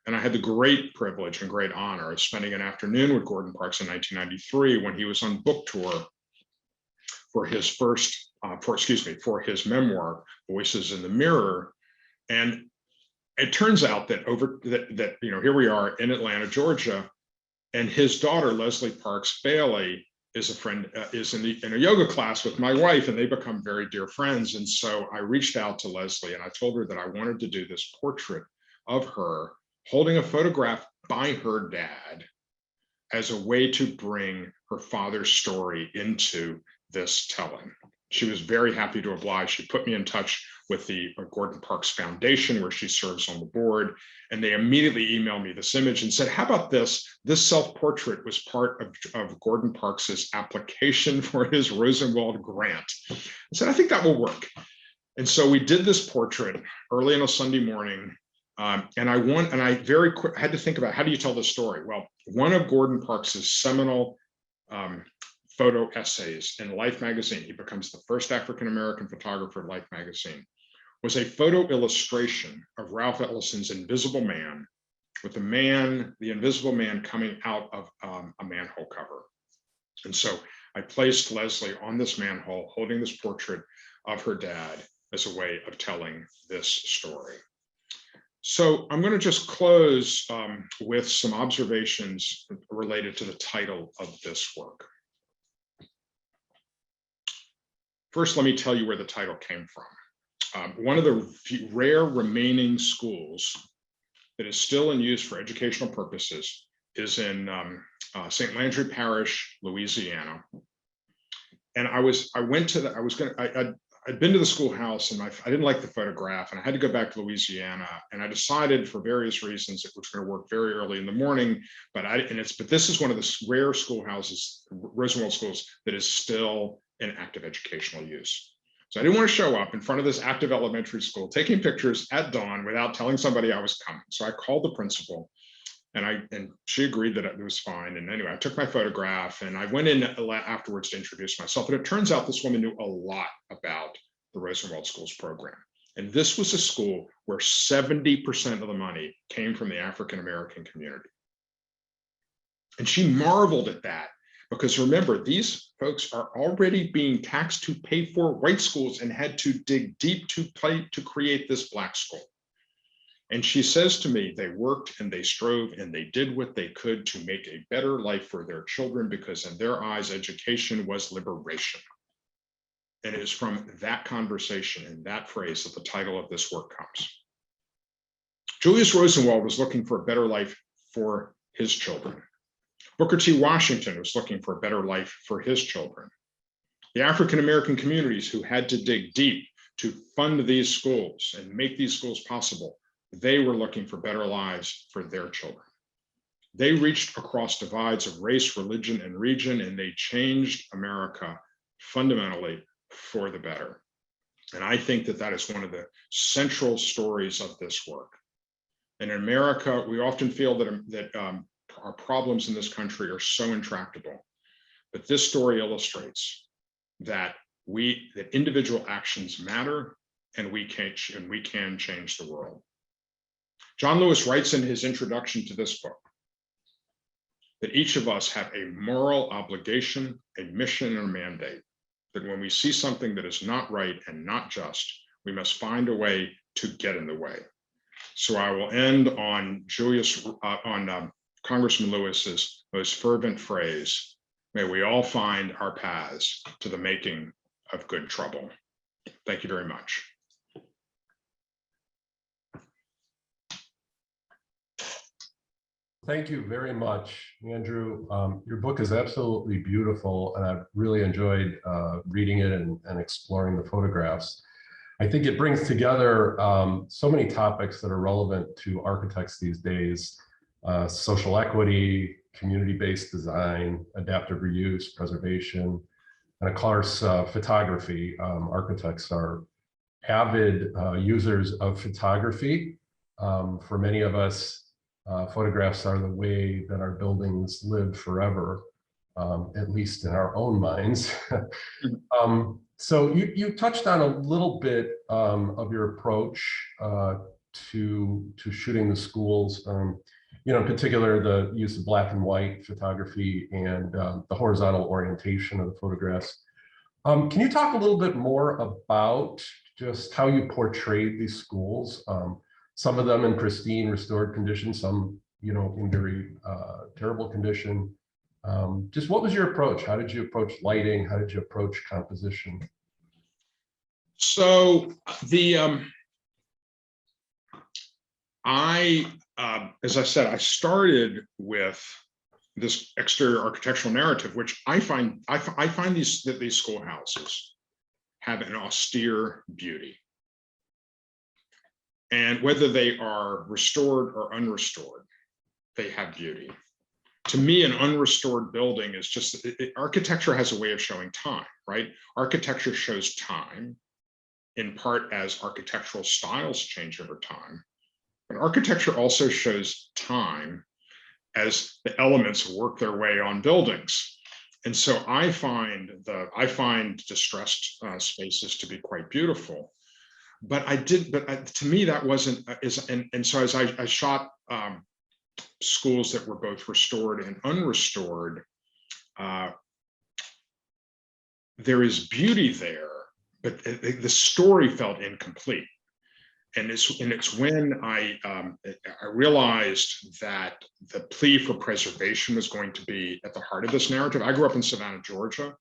And I had the great privilege and great honor of spending an afternoon with Gordon Parks in 1993 when he was on book tour for his for his memoir, Voices in the Mirror. And it turns out that here we are in Atlanta, Georgia, and his daughter, Leslie Parks Bailey, is a friend, is in a yoga class with my wife, and they become very dear friends. And so I reached out to Leslie and I told her that I wanted to do this portrait of her holding a photograph by her dad as a way to bring her father's story into this telling. She was very happy to oblige. She put me in touch with the Gordon Parks Foundation, where she serves on the board, and they immediately emailed me this image and said, how about this? This self-portrait was part of Gordon Parks's application for his Rosenwald grant. I said, I think that will work. And so we did this portrait early on a Sunday morning, and I had to think about, how do you tell the story? Well, one of Gordon Parks's seminal photo essays in Life magazine, he becomes the first African-American photographer in Life magazine, was a photo illustration of Ralph Ellison's Invisible Man, with the invisible man coming out of a manhole cover. And so I placed Leslie on this manhole, holding this portrait of her dad as a way of telling this story. So I'm going to just close with some observations related to the title of this work. First, let me tell you where the title came from. One of the rare remaining schools that is still in use for educational purposes is in St. Landry Parish, Louisiana. And I'd been to the schoolhouse and I didn't like the photograph, and I had to go back to Louisiana. And I decided, for various reasons, it was going to work very early in the morning. But this is one of the rare schoolhouses, Rosenwald schools, that is still in active educational use. So I didn't want to show up in front of this active elementary school taking pictures at dawn without telling somebody I was coming. So I called the principal, and she agreed that it was fine. And anyway, I took my photograph and I went in afterwards to introduce myself. And it turns out this woman knew a lot about the Rosenwald Schools program. And this was a school where 70% of the money came from the African-American community. And she marveled at that, because remember, these folks are already being taxed to pay for white schools and had to dig deep to create this Black school. And she says to me, they worked and they strove and they did what they could to make a better life for their children, because in their eyes, education was liberation. And it is from that conversation and that phrase that the title of this work comes. Julius Rosenwald was looking for a better life for his children. Booker T. Washington was looking for a better life for his children. The African-American communities who had to dig deep to fund these schools and make these schools possible, they were looking for better lives for their children. They reached across divides of race, religion, and region, and they changed America fundamentally for the better. And I think that that is one of the central stories of this work. And in America, we often feel that our problems in this country are so intractable. But this story illustrates that individual actions matter, and we can change the world. John Lewis writes in his introduction to this book that each of us have a moral obligation, a mission, and a mandate, that when we see something that is not right and not just, we must find a way to get in the way. So I will end on Congressman Lewis's most fervent phrase: may we all find our paths to the making of good trouble. Thank you very much. Thank you very much, Andrew. Your book is absolutely beautiful, and I've really enjoyed reading it and exploring the photographs. I think it brings together so many topics that are relevant to architects these days: social equity, community-based design, adaptive reuse, preservation, and of course, photography. Architects are avid users of photography. For many of us, photographs are the way that our buildings live forever, at least in our own minds. So you touched on a little bit of your approach to shooting the schools. In particular, the use of black and white photography and the horizontal orientation of the photographs. Can you talk a little bit more about just how you portrayed these schools? Some of them in pristine, restored condition, some, in very terrible condition. Just what was your approach? How did you approach lighting? How did you approach composition? So as I said, I started with this exterior architectural narrative, which I find these schoolhouses have an austere beauty. And whether they are restored or unrestored, they have beauty. To me, an unrestored building is just, architecture has a way of showing time, right? Architecture shows time, in part as architectural styles change over time. But architecture also shows time as the elements work their way on buildings. And so I find distressed spaces to be quite beautiful. But to me, that wasn't, and so as I shot schools that were both restored and unrestored, there is beauty there, but the story felt incomplete. And it's when I realized that the plea for preservation was going to be at the heart of this narrative. I grew up in Savannah, Georgia,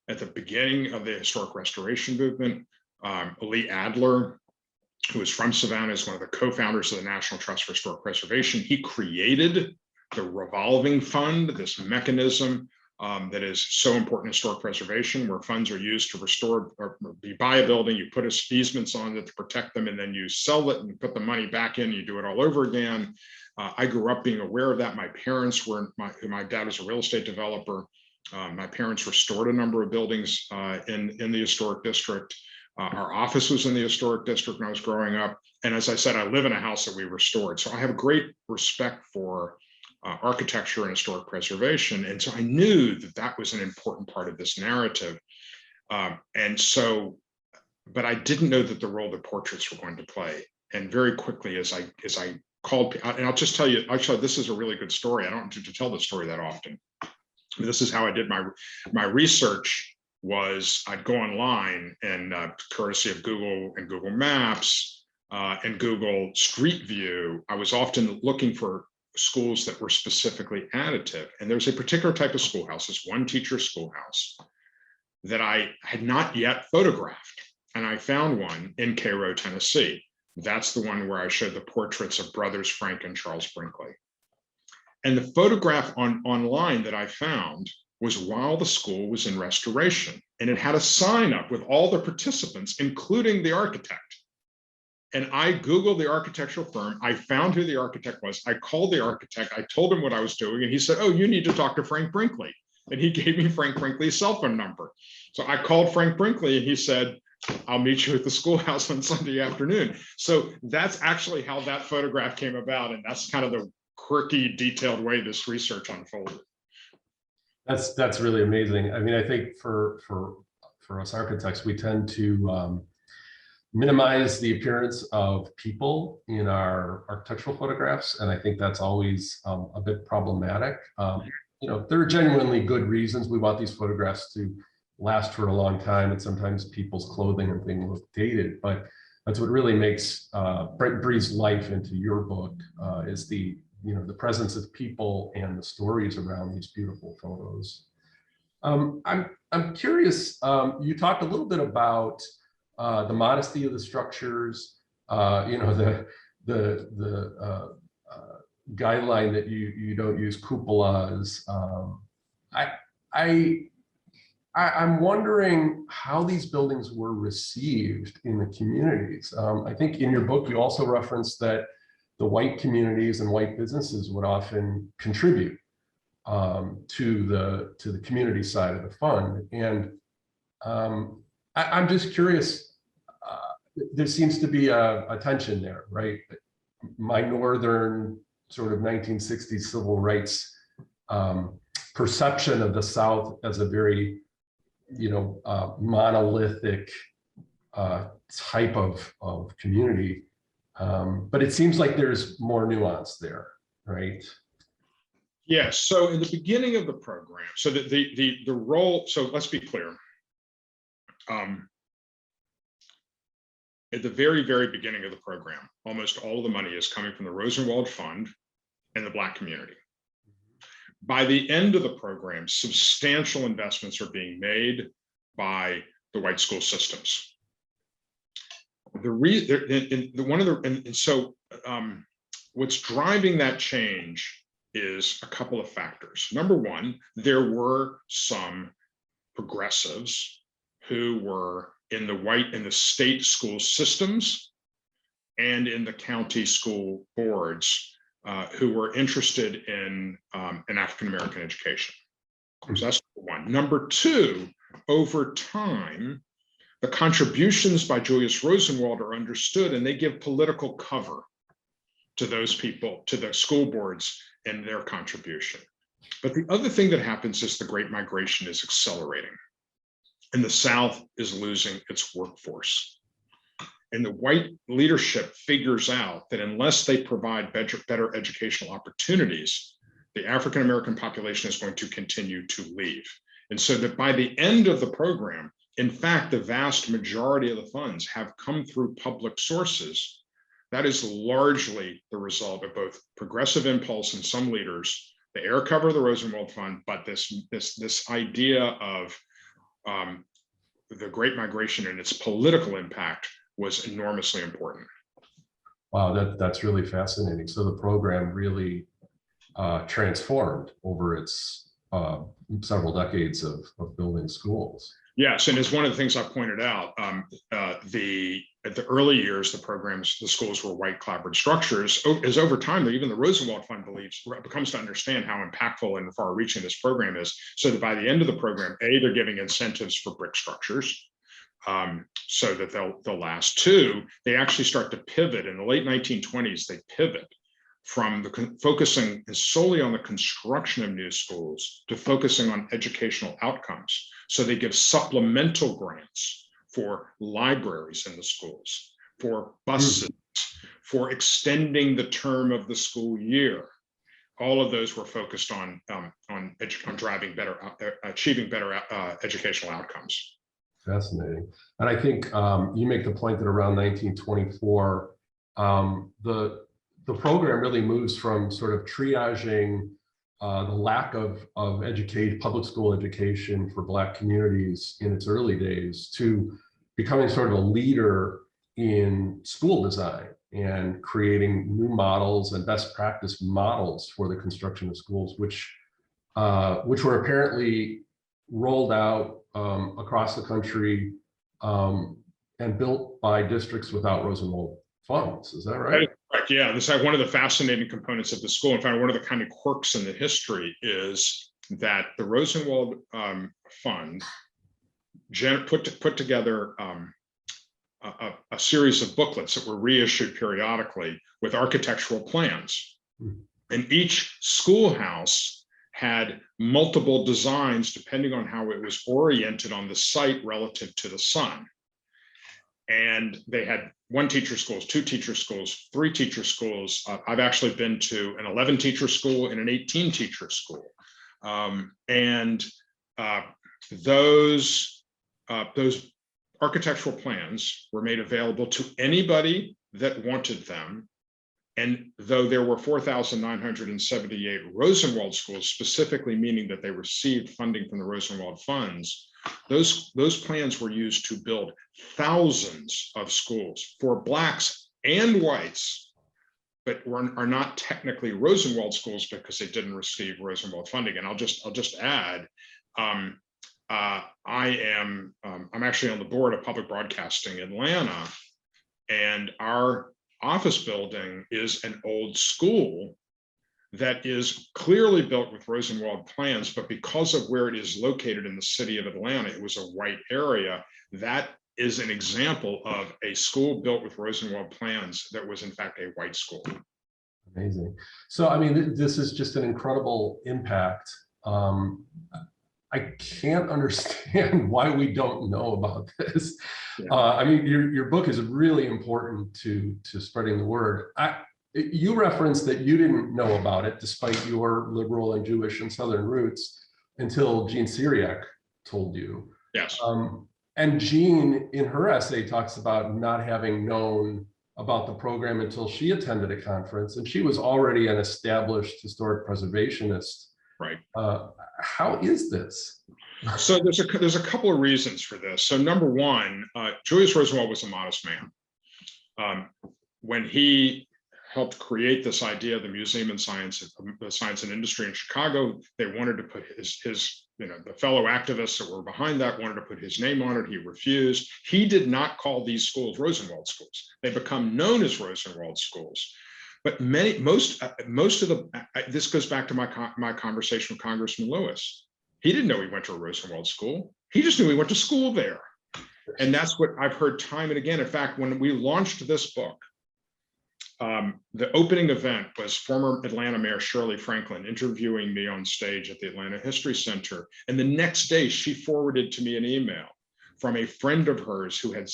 at the beginning of the historic restoration movement. Lee Adler, who is from Savannah, is one of the co-founders of the National Trust for Historic Preservation. He created the revolving fund, this mechanism that is so important in historic preservation, where funds are used to restore, or you buy a building, you put easements on it to protect them, and then you sell it and put the money back in, you do it all over again. I grew up being aware of that. My parents were, my dad was a real estate developer. My parents restored a number of buildings in the historic district. Our office was in the historic district when I was growing up. And as I said, I live in a house that we restored. So I have a great respect for architecture and historic preservation. And so I knew that that was an important part of this narrative. And so, but I didn't know that the role that portraits were going to play. And very quickly, as I called, and I'll just tell you, actually, this is a really good story. I don't get to tell this story that often. This is how I did my research. Was I'd go online and courtesy of Google and Google Maps and Google Street View, I was often looking for schools that were specifically additive. And there's a particular type of schoolhouse, this one teacher schoolhouse, that I had not yet photographed. And I found one in Cairo, Tennessee. That's the one where I showed the portraits of brothers Frank and Charles Brinkley. And the photograph online that I found was while the school was in restoration. And it had a sign up with all the participants, including the architect. And I Googled the architectural firm. I found who the architect was. I called the architect. I told him what I was doing. And he said, oh, you need to talk to Frank Brinkley. And he gave me Frank Brinkley's cell phone number. So I called Frank Brinkley and he said, I'll meet you at the schoolhouse on Sunday afternoon. So that's actually how that photograph came about. And that's kind of the quirky, detailed way this research unfolded. That's really amazing. I mean, I think for us architects, we tend to minimize the appearance of people in our architectural photographs, and I think that's always a bit problematic. You know, there are genuinely good reasons we want these photographs to last for a long time, and sometimes people's clothing and things look dated, but that's what really makes breathes life into your book, is the presence of people and the stories around these beautiful photos. I'm curious, you talked a little bit about the modesty of the structures, the guideline that you don't use cupolas. I'm wondering how these buildings were received in the communities. I think in your book you also referenced that the white communities and white businesses would often contribute to the community side of the fund, and I'm just curious. There seems to be a tension there, right? My northern sort of 1960s civil rights perception of the South as a very, monolithic type of community, but it seems like there's more nuance there, right? Yes. So in the beginning of the program, so the role. So let's be clear. At the very, very beginning of the program, almost all of the money is coming from the Rosenwald Fund and the Black community. By the end of the program, substantial investments are being made by the white school systems. What's driving that change is a couple of factors. Number one, there were some progressives who were in the state school systems and in the county school boards who were interested in an African-American education. So that's one. Number two, over time, the contributions by Julius Rosenwald are understood, and they give political cover to those people, to the school boards and their contribution. But the other thing that happens is the Great Migration is accelerating, and the South is losing its workforce. And the white leadership figures out that unless they provide better educational opportunities, the African-American population is going to continue to leave. And so that by the end of the program, in fact, the vast majority of the funds have come through public sources. That is largely the result of both progressive impulse and some leaders, the air cover of the Rosenwald Fund, but this idea of the Great Migration and its political impact was enormously important. Wow, that's really fascinating. So the program really transformed over its several decades of building schools. Yes, and as one of the things I pointed out, at the early years, the schools were white clapboard structures. As over time, even the Rosenwald Fund becomes to understand how impactful and far-reaching this program is, so that by the end of the program, A, they're giving incentives for brick structures, so that they'll last. Two, they actually start to pivot. In the late 1920s, they pivot from focusing solely on the construction of new schools to focusing on educational outcomes. So they give supplemental grants for libraries in the schools, for buses, for extending the term of the school year. All of those were focused on achieving better educational outcomes. Fascinating. And I think you make the point that around 1924, the program really moves from sort of triaging the lack of public school education for Black communities in its early days to becoming sort of a leader in school design and creating new models and best practice models for the construction of schools, which were apparently rolled out across the country and built by districts without Rosenwald funds. Is that right? Correct. Yeah, this is one of the fascinating components of the school. In fact, one of the kind of quirks in the history is that the Rosenwald Fund put together a series of booklets that were reissued periodically with architectural plans. And each schoolhouse had multiple designs depending on how it was oriented on the site relative to the sun. And they had 1 teacher schools, 2 teacher schools, 3 teacher schools. I've actually been to an 11 teacher school and an 18 teacher school. Those architectural plans were made available to anybody that wanted them. And though there were 4,978 Rosenwald schools, specifically meaning that they received funding from the Rosenwald funds, those plans were used to build thousands of schools for Blacks and whites, but are not technically Rosenwald schools because they didn't receive Rosenwald funding. And I'll just add, I'm actually on the board of Public Broadcasting Atlanta, and our office building is an old school that is clearly built with Rosenwald plans, but because of where it is located in the city of Atlanta, it was a white area. That is an example of a school built with Rosenwald plans that was in fact a white school. Amazing. So, I mean, this is just an incredible impact. I can't understand why we don't know about this. Yeah. I mean, your book is really important to spreading the word. You referenced that you didn't know about it, despite your liberal and Jewish and Southern roots, until Jean Syriac told you. Yes. And Jean, in her essay, talks about not having known about the program until she attended a conference, and she was already an established historic preservationist. Right. How is this? So there's a couple of reasons for this. So number one, Julius Rosenwald was a modest man. When he helped create this idea of the Museum of Science and Industry in Chicago, they wanted to put his the fellow activists that were behind that wanted to put his name on it. He refused. He did not call these schools Rosenwald schools. They become known as Rosenwald schools. But most of the, this goes back to my conversation with Congressman Lewis. He didn't know he went to a Rosenwald school. He just knew he went to school there. And that's what I've heard time and again. In fact, when we launched this book, the opening event was former Atlanta Mayor Shirley Franklin interviewing me on stage at the Atlanta History Center. And the next day she forwarded to me an email from a friend of hers who had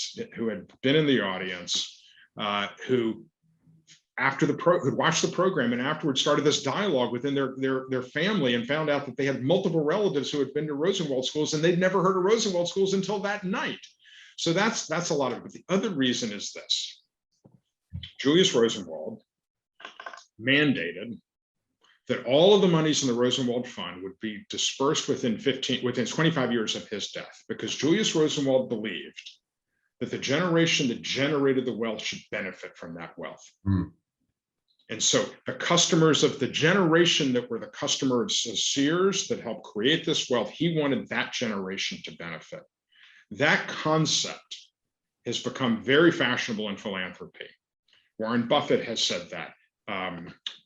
been in the audience, who who'd watched the program and afterwards started this dialogue within their family and found out that they had multiple relatives who had been to Rosenwald schools and they'd never heard of Rosenwald schools until that night. So that's a lot of it. But the other reason is this. Julius Rosenwald mandated that all of the monies in the Rosenwald Fund would be dispersed within 25 years of his death, because Julius Rosenwald believed that the generation that generated the wealth should benefit from that wealth. Mm. And so the customers of the generation that were the customer of Sears that helped create this wealth, he wanted that generation to benefit. That concept has become very fashionable in philanthropy. Warren Buffett has said that.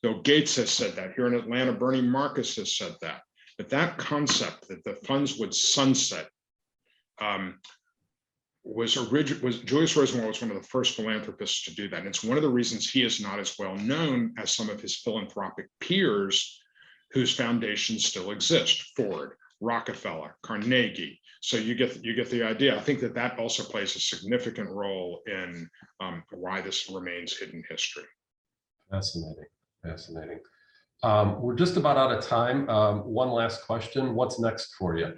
Bill Gates has said that. Here in Atlanta, Bernie Marcus has said that. But that concept that the funds would sunset was Julius Rosenwald was one of the first philanthropists to do that. And it's one of the reasons he is not as well known as some of his philanthropic peers whose foundations still exist: Ford, Rockefeller, Carnegie. So you get the idea. I think that also plays a significant role in why this remains hidden history. Fascinating, fascinating. We're just about out of time. One last question: what's next for you?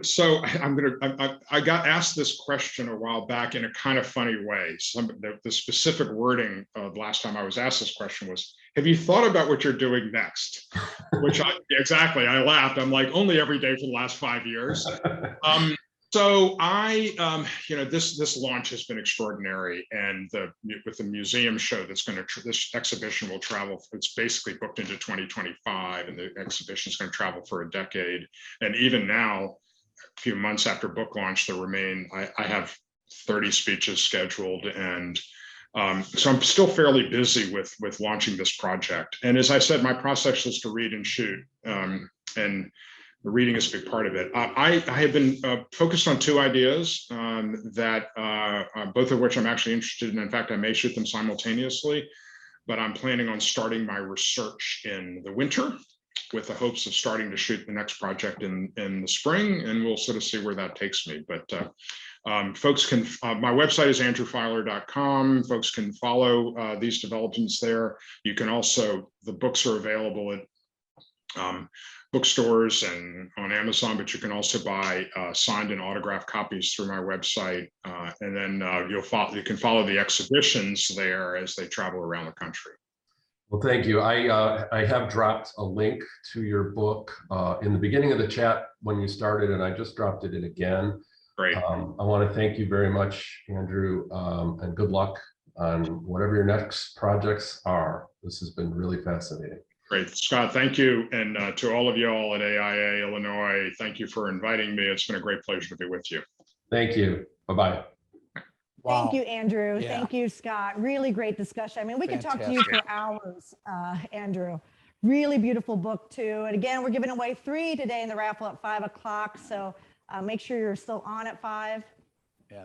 So I got asked this question a while back in a kind of funny way. The specific wording of last time I was asked this question was, have you thought about what you're doing next? Which I laughed. I'm like, only every day for the last 5 years. So this launch has been extraordinary, and with the museum show this exhibition will travel. It's basically booked into 2025, and the exhibition is going to travel for a decade. And even now, a few months after book launch, I have 30 speeches scheduled, and so I'm still fairly busy with launching this project. And as I said, my process is to read and shoot, and the reading is a big part of it. I have been focused on two ideas that both of which I'm actually interested in. In fact, I may shoot them simultaneously, but I'm planning on starting my research in the winter with the hopes of starting to shoot the next project in the spring, and we'll sort of see where that takes me. But folks can, my website is andrewfeiler.com. Folks can follow these developments there. You can also, the books are available at bookstores and on Amazon, but you can also buy signed and autographed copies through my website. And then you can follow the exhibitions there as they travel around the country. Well, thank you. I have dropped a link to your book in the beginning of the chat when you started, and I just dropped it in again. Great. I want to thank you very much, Andrew, and good luck on whatever your next projects are. This has been really fascinating. Great, Scott, thank you. And to all of you all at AIA Illinois, thank you for inviting me. It's been a great pleasure to be with you. Thank you. Bye-bye. Wow. Thank you, Andrew. Yeah. Thank you, Scott. Really great discussion. I mean, we could talk to you for Fantastic. hours, Andrew. Really beautiful book too. And again, we're giving away 3 today in the raffle at 5 o'clock. So make sure you're still on at 5.